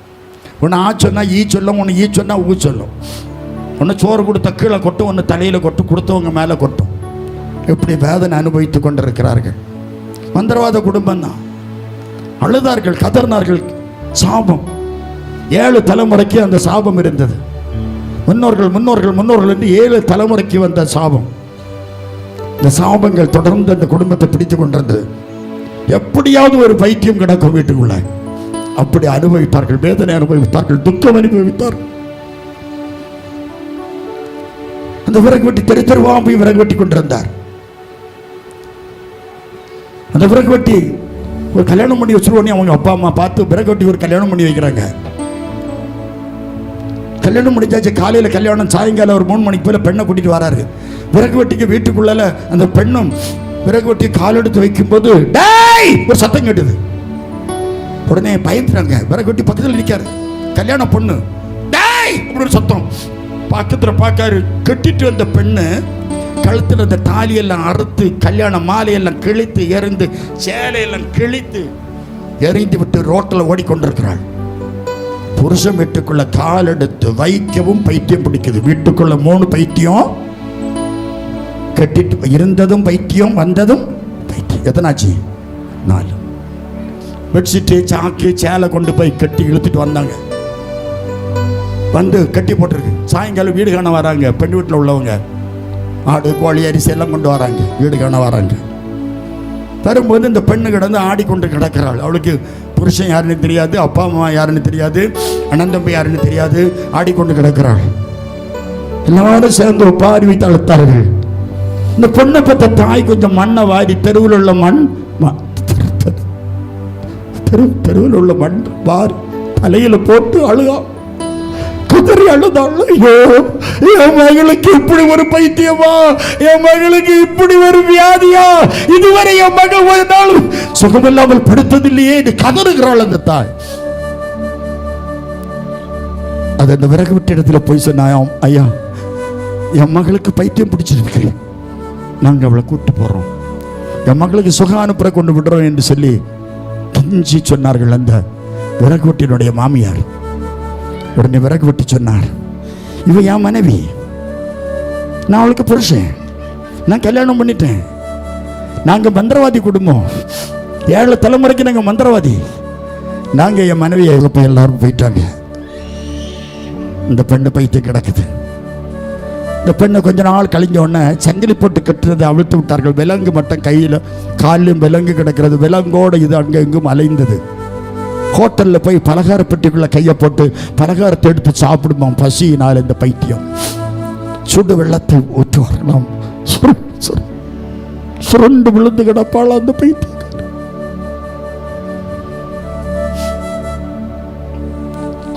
ஒன்று ஆ சொன்னால் ஈ சொல்லும், ஒன்று ஈ சொன்னால் ஊ சொல்லும், ஒன்று சோறு கொடுத்த கீழே கொட்டும், ஒன்று தலையில் கொட்டும், கொடுத்தவங்க மேலே கொட்டும். இப்படி வேதனை அனுபவித்து கொண்டிருக்கிறார்கள். மந்திரவாத குடும்பம் தான். அழுதார்கள், கதறினார்கள். சாபம் 7 தலைமுறைக்கு அந்த சாபம் இருந்தது. முன்னோர்கள் என்று 7 தலைமுறைக்கு வந்த சாபம். இந்த சாபங்கள் தொடர்ந்து அந்த குடும்பத்தை பிடித்து கொண்டிருந்தது. எப்படியாவது ஒரு பைத்தியம் கிடக்கும் வீட்டுக்குள்ள. அப்படி அனுபவித்தார்கள், வேதனை அனுபவித்தார்கள், துக்கம் அனுபவித்தார்கள். அந்த விறகு வெட்டி தெரு தெருவா போய் விறகு வெட்டி கொண்டிருந்தார். அந்த விறகு வெட்டி ஒரு கல்யாணம் பண்ணி வச்சிருவோன்னு அவங்க அப்பா அம்மா பார்த்து விறகு வெட்டி ஒரு கல்யாணம் பண்ணி வைக்கிறாங்க. கல்யாணம் முடிஞ்சாச்சு. காலையில் கல்யாணம், சாயங்காலம் ஒரு 3 மணிக்கு போல பெண்ணை கூட்டிட்டு வராரு. விறகு வெட்டிக்கு வீட்டுக்குள்ள அந்த பெண்ணும் விறகு வெட்டி கால் எடுத்து வைக்கும்போது டேய் ஒரு சத்தம் கேட்டுது. உடனே பயந்துறாங்க. விறகு வெட்டி பக்கத்தில் நிற்காரு. கல்யாண பொண்ணு டேய் அப்படி ஒரு சத்தம். பக்கத்தில் பார்க்காரு. கட்டிட்டு வந்த பெண்ணு கழுத்தில் அந்த தாலியெல்லாம் அறுத்து, கல்யாண மாலையெல்லாம் கிழித்து எறிந்து, சேலையெல்லாம் கிழித்து எறிந்து விட்டு ரோட்டில் ஓடிக்கொண்டிருக்கிறாள். புருஷன் வீட்டுக்குள்ள கால் எடுத்து வைக்கவும் பைத்தியம் பிடிக்குது. வீட்டுக்குள்ள 3 பைத்தியம், கட்டிட்டு இருந்ததும் பைத்தியம், வந்ததும் பைத்தியம். எத்தனாச்சு? 4. பெட்ஷீட்டு, சாக்கு, சேலை கொண்டு போய் கட்டி இழுத்துட்டு வந்தாங்க. வந்து கட்டி போட்டிருக்கு. சாயங்காலம் வீடு காண வராங்க. பெண் வீட்டில் உள்ளவங்க ஆடு, கோழி, அரிசி எல்லாம் கொண்டு வராங்க. வீடு காண வராங்க. வரும்போது இந்த பெண்ணு கிடந்து ஆடிக்கொண்டு கிடக்கிறாள். அவளுக்கு புருஷன் யாருன்னு தெரியாது, அப்பா அம்மா யாருன்னு தெரியாது, அண்ணன் தம்பி யாருன்னு தெரியாது. ஆடிக்கொண்டு கிடக்கிறாள். எல்லாரும் சேர்ந்து ஒப்பாரி வைத்து அழுத்தார்கள். இந்த பொண்ணை பத்த தாய் கொஞ்சம் மண்ணை வாரி தெருவில் உள்ள மண் தெருவில் உள்ள மண் வாரி தலையில போட்டு அழுகா. குதிரை அழுதாள். ஐயோ, என் மகளுக்கு இப்படி ஒரு பைத்தியமா, என் மகளுக்கு இப்படி ஒரு வியாதியா, இதுவரை என் மகள் ஒரு நாள் சுகமில்லாமல் படுத்ததில்லையே என்று கதறுகிறாள் அந்த தாய். அது அந்த விறகு விட்ட இடத்துல போய் சொன்னாயாம், ஐயா என் மகளுக்கு பைத்தியம் பிடிச்சிருக்கு, நாங்கள் அவளை கூப்பிட்டு போறோம், என் மகளுக்கு சுக அனுப்புற கொண்டு விடுறோம் என்று சொல்லி கெஞ்சி சொன்னார்கள் அந்த விறகு வெட்டினுடைய மாமியார். உடனே விறகு வெட்டி சொன்னார், இவ என் மனைவி, நான் அவளுக்கு புருஷன், நான் கல்யாணம் பண்ணிட்டேன், நாங்க மந்திரவாதி குடும்பம், 7 தலைமுறைக்கு நாங்க மந்திரவாதி, நாங்க என் மனைவியை போய் எல்லாரும் போயிட்டாங்க. இந்த பெண்ணு பைத்தியம் கிடக்குது. இந்த பெண்ணை கொஞ்ச நாள் கழிஞ்ச உடனே சங்கிலி போட்டு கட்டுறதை அவிழ்த்து விட்டார்கள். விலங்கு மட்டும் கையில் காலிலும் விலங்கு கிடக்கிறது. விலங்கோடு இது அங்கே எங்கும் அலைந்தது. ஹோட்டலில் போய் பலகார பெட்டிக்குள்ள கையை போட்டு பலகாரத்தை எடுத்து சாப்பிடுமாம் பசியினால். இந்த பைத்தியம் சுடு வெள்ளத்தை ஊற்றுவார்களாம். சுருண்டு விழுந்து கிடப்பாள் அந்த பைத்தியம்.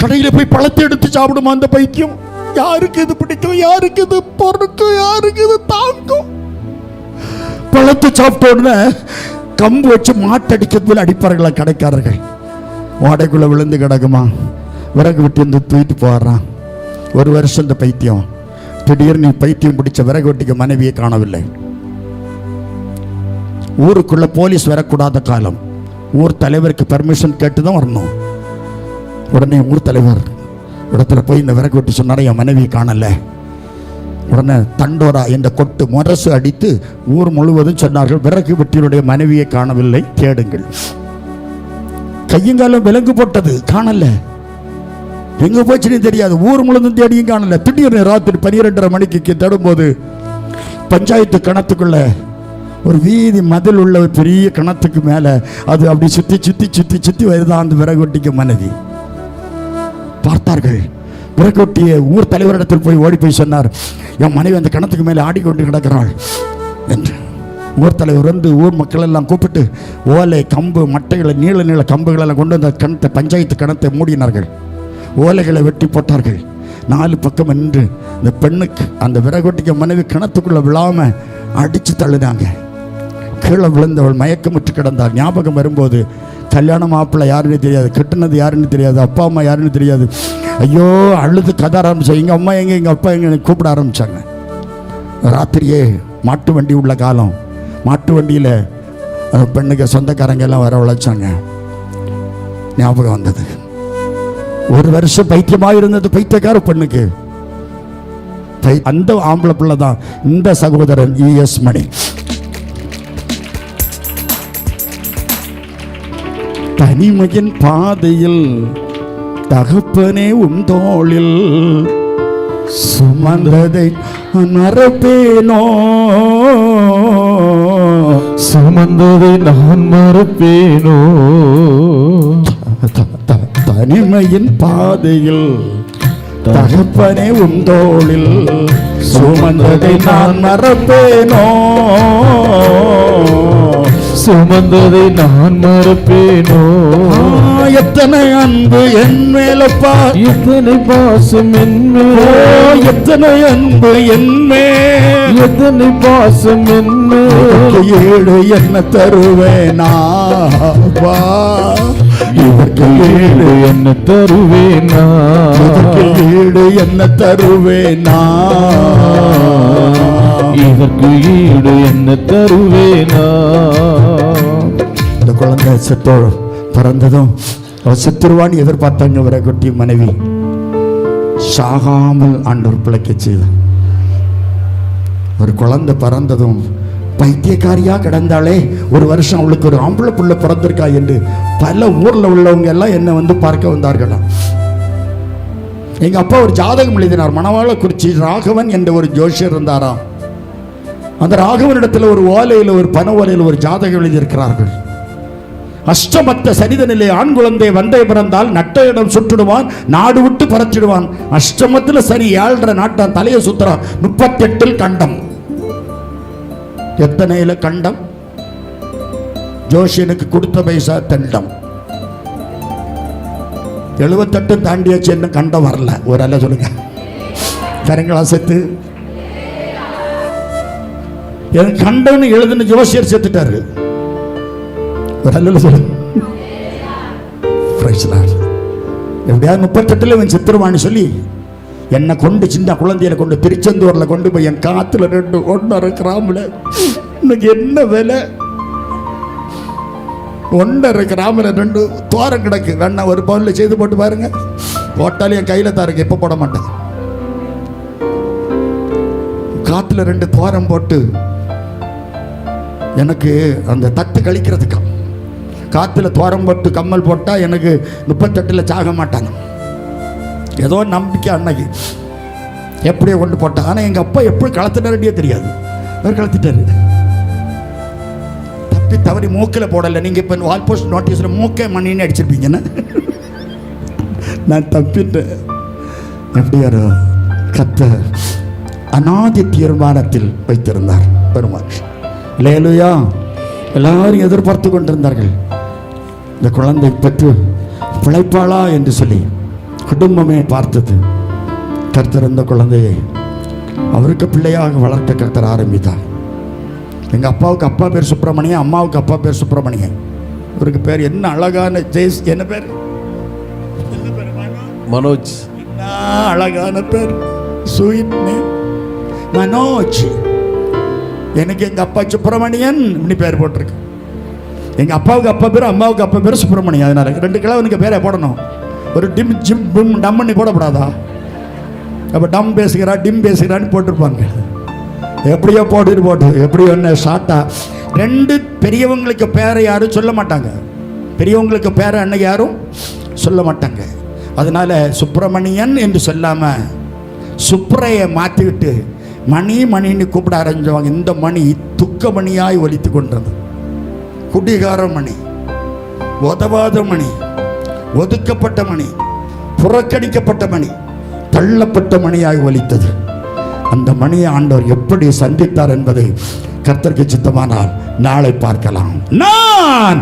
கடையில் போய் பழத்தை எடுத்து சாப்பிடுமா அந்த பைத்தியம். யாருக்கு இது பிடிக்கும், யாருக்கு இது பொறுக்கும், யாருக்கு இது தாங்கும். பழத்தை சாப்பிட்ட உடனே கம்பு வச்சு மாட்டடிக்கிறது போல அடிப்பார்களா கடைக்காரர்கள். வாடைக்குள்ள விழுந்து கிடக்குமா, விறகு விட்டு வந்து தூக்கிட்டு போடுறான். 1 வருஷம் இந்த பைத்தியம். திடீர்னு பைத்தியம் பிடிச்ச விறகு வெட்டிக்கு மனைவியை காணவில்லை. ஊருக்குள்ள போலீஸ் வரக்கூடாத காலம். ஊர் தலைவருக்கு பெர்மிஷன் கேட்டு தான் வரணும். உடனே ஊர் தலைவர் இடத்துல போய் இந்த விறகு வெட்டி சொன்னார், என் மனைவியை காணல. உடனே தண்டோரா என்ற கொட்டு முரசு அடித்து ஊர் முழுவதும் சொன்னார்கள், விறகு வெட்டியினுடைய மனைவியை காணவில்லை, தேடுங்கள். கையங்காலம் விலங்கு போட்டது, காணல, எங்க போச்சுன்னு தெரியாது. ஊர் முழுவதும் தேடியும் காணல. திடீர்னு ராத்திரி 12:30 மணிக்கு தேடும்போது பஞ்சாயத்து கணத்துக்குள்ள ஒரு வீதி மதில் உள்ள ஒரு பெரிய கணத்துக்கு மேல அது அப்படி சுத்தி சுத்தி சுத்தி சுத்தி வருதான் அந்த விறகு வெட்டிக்கு மனைவி. பார்த்தார்கள். விறகு வெட்டிய ஊர் தலைவரிடத்தில் போய் ஓடி போய் சொன்னார், என் மனைவி அந்த கணத்துக்கு மேலே ஆடிக்கொண்டு கிடக்கிறாள் என்று. ஊர் தலைவர் வந்து ஊர் மக்கள் எல்லாம் கூப்பிட்டு ஓலை, கம்பு, மட்டைகளை, நீள நீள கம்புகளெல்லாம் கொண்டு அந்த கணத்தை, பஞ்சாயத்து கணத்தை மூடினார்கள். ஓலைகளை வெட்டி போட்டார்கள். 4 பக்கம் நின்று இந்த பெண்ணுக்கு, அந்த விறகு வெட்டிக்க மனைவி கணத்துக்குள்ள விழாம அடிச்சு தள்ளினாங்க. கீழே விழுந்தவள் மயக்கமுற்று கிடந்தாள். ஞாபகம் வரும்போது கல்யாண மாப்பிள்ளை யாருன்னு தெரியாது, கட்டினது யாருன்னு தெரியாது, அப்பா அம்மா யாருன்னு தெரியாது. ஐயோ அழுது கதை ஆரம்பிச்சாங்க. எங்கள் அம்மா எங்கே, எங்கள் அப்பா எங்கே கூப்பிட ஆரம்பித்தாங்க. ராத்திரியே மாட்டு வண்டி உள்ள காலம். மாட்டு வண்டியில் அந்த பெண்ணுக்கு சொந்தக்காரங்க எல்லாம் வர உழைச்சாங்க. ஞாபகம் வந்தது. 1 வருஷம் பைத்தியமாக இருந்தது பைத்தியக்கார பெண்ணுக்கு. அந்த ஆம்பளை பிள்ளை தான் இந்த சகோதரன் ES மணி. தனிமையின் பாதையில் தகப்பனே உன் தோளில் சுமந்ததை மறப்பேனோ, சுமந்ததை நான் மறப்பேனோ. தனிமையின் பாதையில் தகப்பனே உன் தோளில் சுமந்ததை நான் மறப்பேனோ, சுமந்ததை நான் மறப்பேனோ. எத்தனை அன்பு என் மேலப்பா, எத்தனை பாசம் என் மேல், எத்தனை அன்பு என் மேல், எத்தனை பாசம் என் மேல். ஈடு என்ன தருவேனா, இதற்கு ஈடு என்ன தருவேனா, ஈடு என்ன தருவேனா, இதற்கு ஈடு என்ன தருவேனா. இந்த குழந்தை செத்தோழும் பிறந்ததும் அவர் செத்துருவான்னு எதிர்பார்த்தாங்க. வர குட்டி மனைவி சாகாமல் ஆண்டவர் பிழைக்க செய்தார். ஒரு குழந்தை பிறந்ததும் பைத்தியக்காரியா கிடந்தாலே, ஒரு வருஷம் அவளுக்கு ஒரு ஆம்பளை புள்ள பிறந்திருக்கா என்று பல ஊர்ல உள்ளவங்க எல்லாம் என்னை வந்து பார்க்க வந்தார்களாம். எங்க அப்பா ஒரு ஜாதகம் எழுதினார். மணவாளக்குறிச்சி ராகவன் என்ற ஒரு ஜோசியர் இருந்தாராம். அந்த ராகவனிடத்தில் ஒரு ஓலையில், ஒரு பண ஓலையில் ஒரு ஜாதகம் எழுதியிருக்கிறார்கள். அஷ்டமத்த சரிதனிலே ஆண் குழந்தை வந்தை பிறந்தால் நட்ட இடம் சுட்டுடுவான், நாடு விட்டு பறச்சிடுவான். அஷ்டமத்தில் சரி 7.5 நாட்டான் தலையை சுத்துறான். 38 கண்டம். எத்தனையில கண்டம்? ஜோஷியனுக்கு கொடுத்த பைசா தண்டம். 78 தாண்டியாச்சு, என்ன கண்டம் வரல. ஒரு அல்ல சொல்லுங்க, கரங்களா செத்து எனக்கு கண்டம்னு எழுதுன ஜோசியர் செத்துட்டாரு. ஒரு அல்ல சொல்லுங்க. எப்படியாவது 38 இவன் செத்துருவான்னு சொல்லி என்னை கொண்டு, சின்ன குழந்தையில கொண்டு திருச்செந்தூரில் கொண்டு போய் என் காத்துல 2 1.5 கிராமில், இன்னைக்கு என்ன விலை? 1.5 கிராமில் 2 தோரம் கிடக்கு. வேணா ஒரு பவுனில் செய்து போட்டு பாருங்க. போட்டாலும் என் கையில் தான் இருக்கு, எப்போ போட மாட்டேன். காத்துல 2 தோரம் போட்டு எனக்கு அந்த தட்டு கழிக்கிறதுக்கு காத்துல தோரம் போட்டு கம்மல் போட்டால் எனக்கு 38 சாக மாட்டாங்க. ஏதோ நம்பிக்கை அன்னைக்கு எப்படியோ கொண்டு போட்டான். ஆனால் எங்கள் அப்பா எப்படி கலத்துட்டாருடைய தெரியாது. அவர் கலத்திட்டாரு. தப்பி தவறி மூக்கில் போடலை. நீங்கள் இப்போ வால் போஸ்ட் நோட்டீஸில் மூக்கே மணின்னு அடிச்சிருப்பீங்கன்னு நான் தப்பிட்டேன். எப்படியாரோ கத்த அநாதி தீர்மானத்தில் வைத்திருந்தார் பெருமாள். லேலுயா எல்லாரும் எதிர்பார்த்து கொண்டிருந்தார்கள். இந்த குழந்தை பெற்று பிழைப்பாளா என்று சொல்லி குடும்பமே பார்த்தது. கர்த்தர் இந்த குழந்தையை அவருக்கு பிள்ளையாக வளர்த்த கர்த்தர் ஆரம்பித்தார். எங்கள் அப்பாவுக்கு அப்பா பேர் சுப்பிரமணியன், அம்மாவுக்கு அப்பா பேர் சுப்பிரமணியன். இவருக்கு பேர் என்ன அழகான ஜெய்ஸ், என்ன பேர்? மனோஜ். என்ன அழகான பேர், ஸ்வீட் நேம் மனோஜ். எனக்கு எங்கள் அப்பா சுப்பிரமணியன் இப்படி பேர் போட்டிருக்கு. எங்கள் அப்பாவுக்கு அப்பா பேர், அம்மாவுக்கு அப்பா பேர் சுப்பிரமணியன். அதனால 2 கிழவனுக்கு பேரை போடணும். ஒரு டிம் ஜிம் பிம் டம்னு போடக்கூடாதா? அப்போ டம் பேசுகிறா டிம் பேசுகிறான்னு போட்டிருப்பாங்க. எப்படியோ போட்டு எப்படியோ என்ன ஷார்ட்டா 2 பெரியவங்களுக்கு பேரை யாரும் சொல்ல மாட்டாங்க. பெரியவங்களுக்கு பேரை அன்னைக்கு யாரும் சொல்ல மாட்டாங்க. அதனால சுப்பிரமணியன் என்று சொல்லாமல் சுப்ரையை மாற்றிக்கிட்டு மணின்னு கூப்பிட ஆரம்பிச்சவங்க. இந்த மணி துக்க மணியாய் ஒலித்து கொண்டது. குடிகார மணி, உதவாத மணி, ஒதுக்கப்பட்ட மணி, புறக்கணிக்கப்பட்ட மணி, தள்ளப்பட்ட மணியாய் ஒலித்தது. அந்த மணியை ஆண்டவர் எப்படி சந்தித்தார் என்பதை கர்த்தருக்கு சித்தமானால் நாளை பார்க்கலாம். நான்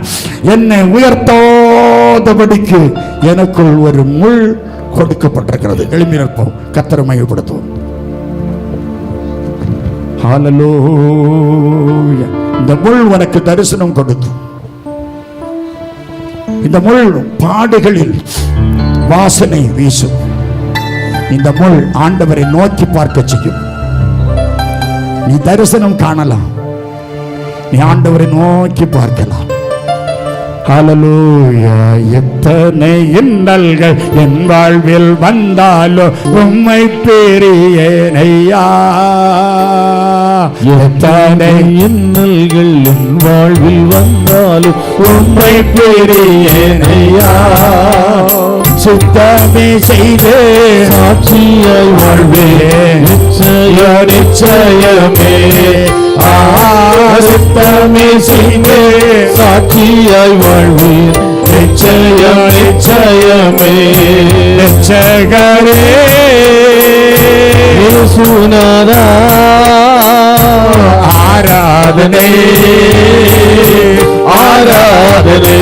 என்னை உயர்த்தாதபடிக்கு எனக்குள் ஒரு முள் கொடுக்கப்பட்டிருக்கிறது. எழுப்பி நிற்போம், கர்த்தரை மையப்படுத்துவோம். ஹல்லேலூயா. இந்த முள் உனக்கு தரிசனம் கொடுக்கும். இந்த முள் பாடுகளில் வாசனை வீசும். இந்த முள் ஆண்டவரை நோக்கி பார்க்க செய்யும். நீ தரிசனம் காணலாம், நீ ஆண்டவரை நோக்கி பார்க்கலாம். ஹல்லேலூயா. எத்தனை இன்னல்கள் என் வாழ்வில் வந்தாலும் உம்மை பிரியேனையா. எத்தனை இன்னல்கள் என் வாழ்வில் வந்தாலும் உம்மை பிரியேனையா. சுத்தமே செய்து சாட்சியாய் வாழ்வேன் நிச்சயமே. சுத்தமே செய்து சாட்சியாய் வாழ்வேன் நிச்சயமே. ரட்சகரே இயேசுநாதா ஆராதனை ஆராதனை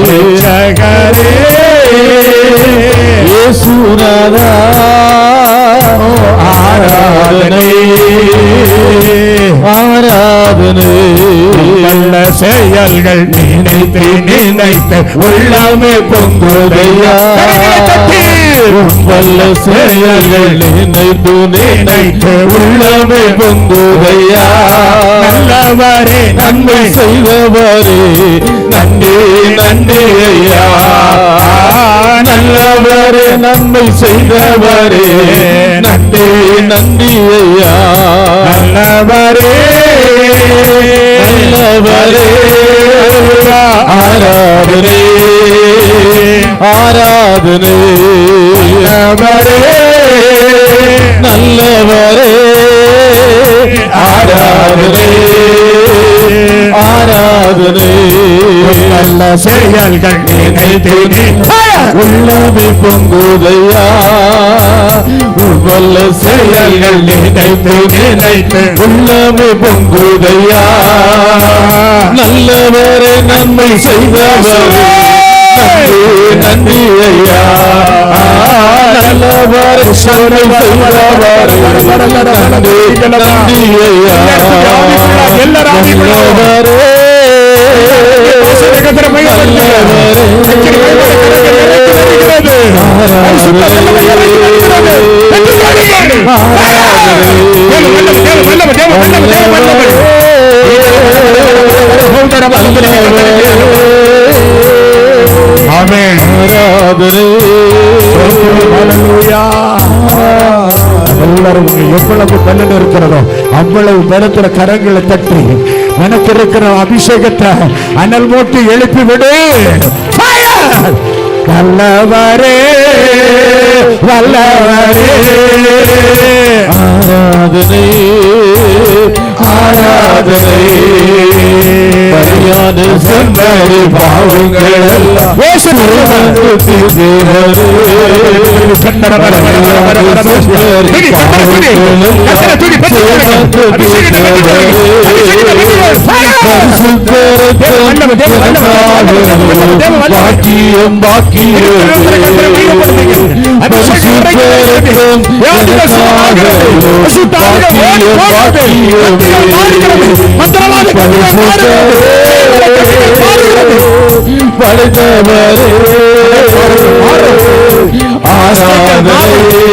ரட்சகரே இயேசுநாதா ஆராதனை ஆராதனை நல்ல செயல்கள் நினைத்து நினைத்து உள்ளமே பொங்குதையா வல்ல செயல்கள் நினைத்து நினைத்து உள்ளமே பொங்குதையா நல்லவரே நன்மை செய்தவரே நன்றி நன்றி ஐயா நல்லவரே நன்மை செய்தவரே நன்றி நன்றி ஐயா நல்லவரே நல்லவரே ஆராதனை ஆராதனை நல்லவரே ஆராதனை ஆராதனை நல்ல செயல்கள் நினைத்து உள்ளமே பொங்குதையா வல்ல செயல்கள் நினைத்து நினைத்து உள்ளமே பொங்குதையா நல்லவரே நன்மை செய்தவரே நன்றி ஐயா நல்லவரே நன்மை செய்தவரே நன்றி ஐயா நல்லவரே எல்லாரும் எவ்வளவு பலன் இருக்கிறதோ அவ்வளவு பலத்துல கரங்களை தட்டி எனக்கு இருக்கிற அபிஷேகத்தை அனல் மூட்டி எழுப்பி விடு. வல்லவரே வல்லவரே ஆராதனை ஆராதனை பரியான செம்மறி பாவங்கள் எல்லாம் பாக்கியம் பாக்கியம் படைத்தவரே ஆராதனை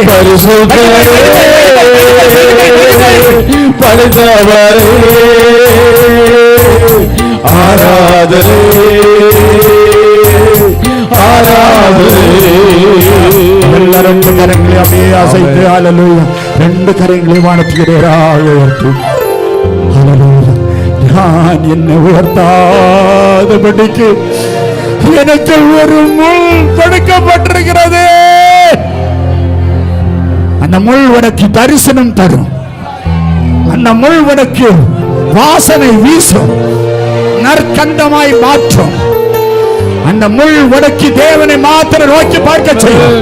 பரிசுத்தரே படைத்தவரே ஆராதனை ஆராதனை எல்லாரும் கரங்களை அப்படியே அசைத்து ஹல்லேலூயா ரெண்டு கரங்களை வானத்துக்கு நேராக உயர்த்தி ஹல்லேலூயா நான் என்னை உயர்த்தாதபடிக்கு எனக்கு ஒரு முள் கொடுக்கப்பட்டிருக்கிறது. அந்த முள் உனக்கு தரிசனம் தரும். அந்த முள் உனக்கு வாசனை வீசும், நற்கந்தமாய் மாற்றும். அந்த முள் உனக்கு தேவனை மாத்திரம் நோக்கி பார்க்க செய்யும்.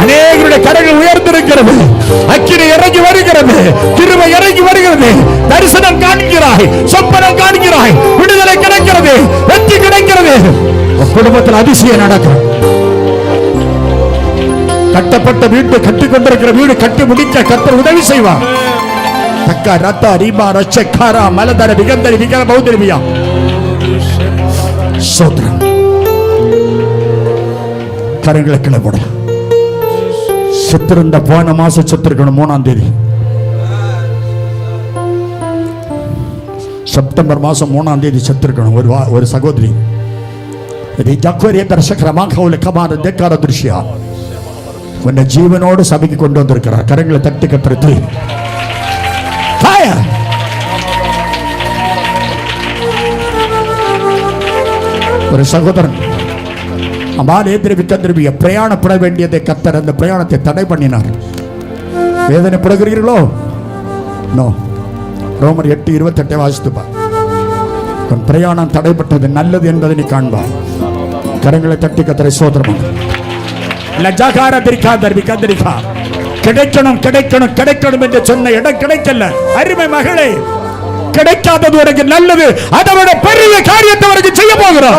அநேகருடைய கரங்கள் உயர்ந்திருக்கிறது, அக்கினி இறங்கி வருகிறது, கிருபை இறங்கி வருகிறது. தரிசனம் காண்கிறாய், சொப்பனம் காண்கிறாய், விடுதலை கிடைக்கிறது, வெற்றி கிடைக்கிறது. குடும்பத்தில் அதிசயம் நடக்கும். கட்டப்பட்ட வீடு கட்டிக் கொண்டிருக்கிற வீடு கட்டி முடிக்க கர்த்தர் உதவி செய்வார். தக்க ரத்த ரீபா ரச்சக்காரா மலதர விகந்தரி விகர பௌதரியா சோத்ரம் கரங்களை கிளப்படும். செத்திருந்த போன மாசம் செத்திருக்கணும் 3ஆம் தேதி செப்டம்பர் மாசம் 3ஆம் தேதி செத்திருக்கணும் ஒரு சகோதரி. உன்னை ஜீவனோடு சபைக்கு கொண்டு வந்திருக்கிறார். கரங்களை தட்டி கத்திரத்து ஒரு சகோதரன் பிரயாணப்பட வேண்டியதை கத்தர் அந்த பிரயாணத்தை தடை பண்ணினார். வேதனைப்படுகிறீர்களோ? நோ. ரோமர் 8:28 வாசித்துப்பார். உன் பிரயாணம் தடைப்பட்டது நல்லது என்பதை நீ காண்பார். கரங்களை தட்டி கத்தரை சோதரம். லஜாகார திரிகா தர்பிகா திரிகா. கிடைக்கணும் கிடைக்கணும் கிடைக்கணும் என்று சொன்ன இடம் கிடைக்கல. அருமை மகளே, கிடைக்காதது உனக்கு நல்லது. அதை விட பெரிய காரியத்தை உனக்கு செய்ய போகிறோம்.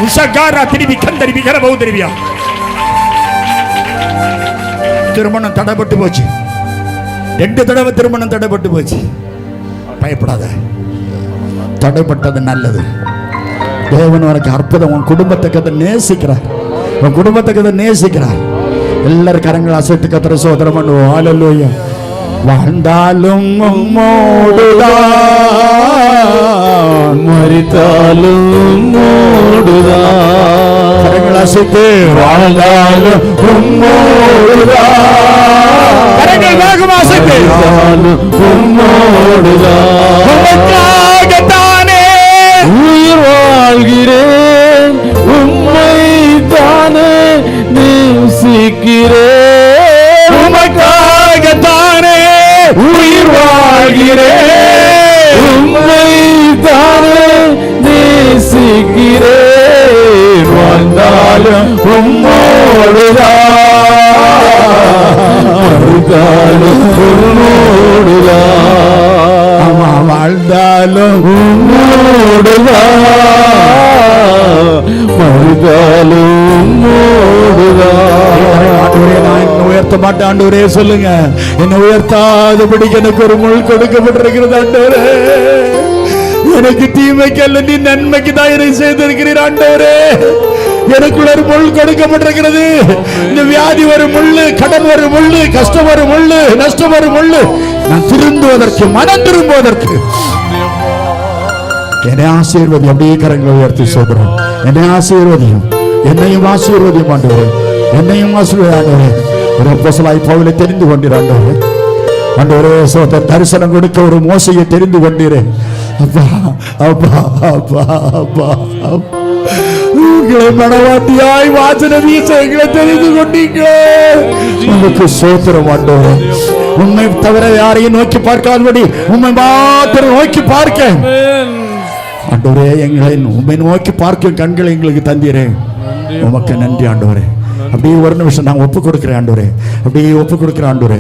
உஷகாரா திரும்பி கந்தரிவி கரபௌ திருவியா. திருமணம் தடைப்பட்டு போச்சு. 2 தடவை திருமணம் தடைப்பட்டு போச்சு. பயப்படாத, தடைப்பட்டது நல்லது. தேவன் உனக்கு அற்புதம். உன் குடும்பத்தை கதை நேசிக்கிறார். உன் குடும்பத்தை கதை நேசிக்கிறார். எல்லாரும் கரங்கள் அசைத்து கத்திர சோதரம் பண்ணுவோம். ஹல்லேலூயா. வாழ்ந்தாலும் உம்மோடுதான், மரித்தாலும் உம்மோடுதான். கரங்கள் அசைத்து வாழ்ந்தாலும் உம்மோடுதான், கரங்கள் வேகமாக அசைத்து உம்மோடுதான். உமக்காகத்தானே உயிர் வாழ்கிறேன், உம்மை தானே நேசிக்கிறேன். உமக்காகத்தானே உயிர் வாழ்கிறேன், உம்மை தானே நேசிக்கிறேன். வாழ்ந்தாலும் உம்மோடுதான், மரித்தாலும் உம்மோடுதான். ஆமா, வாழ்ந்தாலும் உம்மோடுதான், மரித்தாலும் உம்மோடுதான். ஆண்டவரே, நான் என்னை உயர்த்த மாட்டேன் ஆண்டவரே. சொல்லுங்க, என்னை உயர்த்தாதபடிக்கு எனக்கு ஒரு முள் கொடுக்கப்பட்டிருக்கிறது ஆண்டவரே. எனக்கு தீமைக்கு அல்ல, நீ நன்மைக்கு தான் என்னை செய்திருக்கிறீர் ஆண்டவரே. எனக்குள்ள ஒரு முள் கொடுக்கப்பட்டிருக்கிறது. இந்த வியாதி ஒரு முள்ளு, கடன் ஒரு முள்ளு, கஷ்டம் ஒரு முள்ளு, நஷ்டம் ஒரு முள்ளு. நான் திரும்புவதற்கு, மனம் திரும்புவதற்கு என்னை ஆசீர்வதி. அப்படியே கரங்களை உயர்த்தி சொல்கிறோம். என்னை ஆசீர்வதியும், என்னையும் ஆசீர்வதியும் ஆண்டவரே. என்னையும் ஆசீர்வதி ஆண்டவரே. ஒரு அப்போஸ்தலனாய் பவுலை தெரிந்து கொண்டீர் ஆண்டவரே. ஆண்டவரே, சோதர தரிசனம் கொடுக்க ஒரு மோசையை தெரிந்து கொண்டீரே. அப்பா அப்பா அப்பா அப்பா, உங்களை மனவாட்டியாய் வாசன வீச எங்களை தெரிந்து கொண்டீங்களே. உங்களுக்கு சோத்திரம் ஆண்டவரே. உண்மை தவிர யாரையும் நோக்கி பார்க்காதபடி உண்மை மாத்திரம் நோக்கி பார்க்க ஆண்டவரே, எங்களை உண்மை நோக்கி பார்க்கும் கண்களை எங்களுக்கு தந்தீரே. உமக்கு நன்றி ஆண்டவரே. அப்படியே ஒரு நிமிஷம் நான் ஒப்பு கொடுக்கிறேன் ஆண்டவரே. அப்படியே ஒப்பு கொடுக்கிறேன் ஆண்டவரே.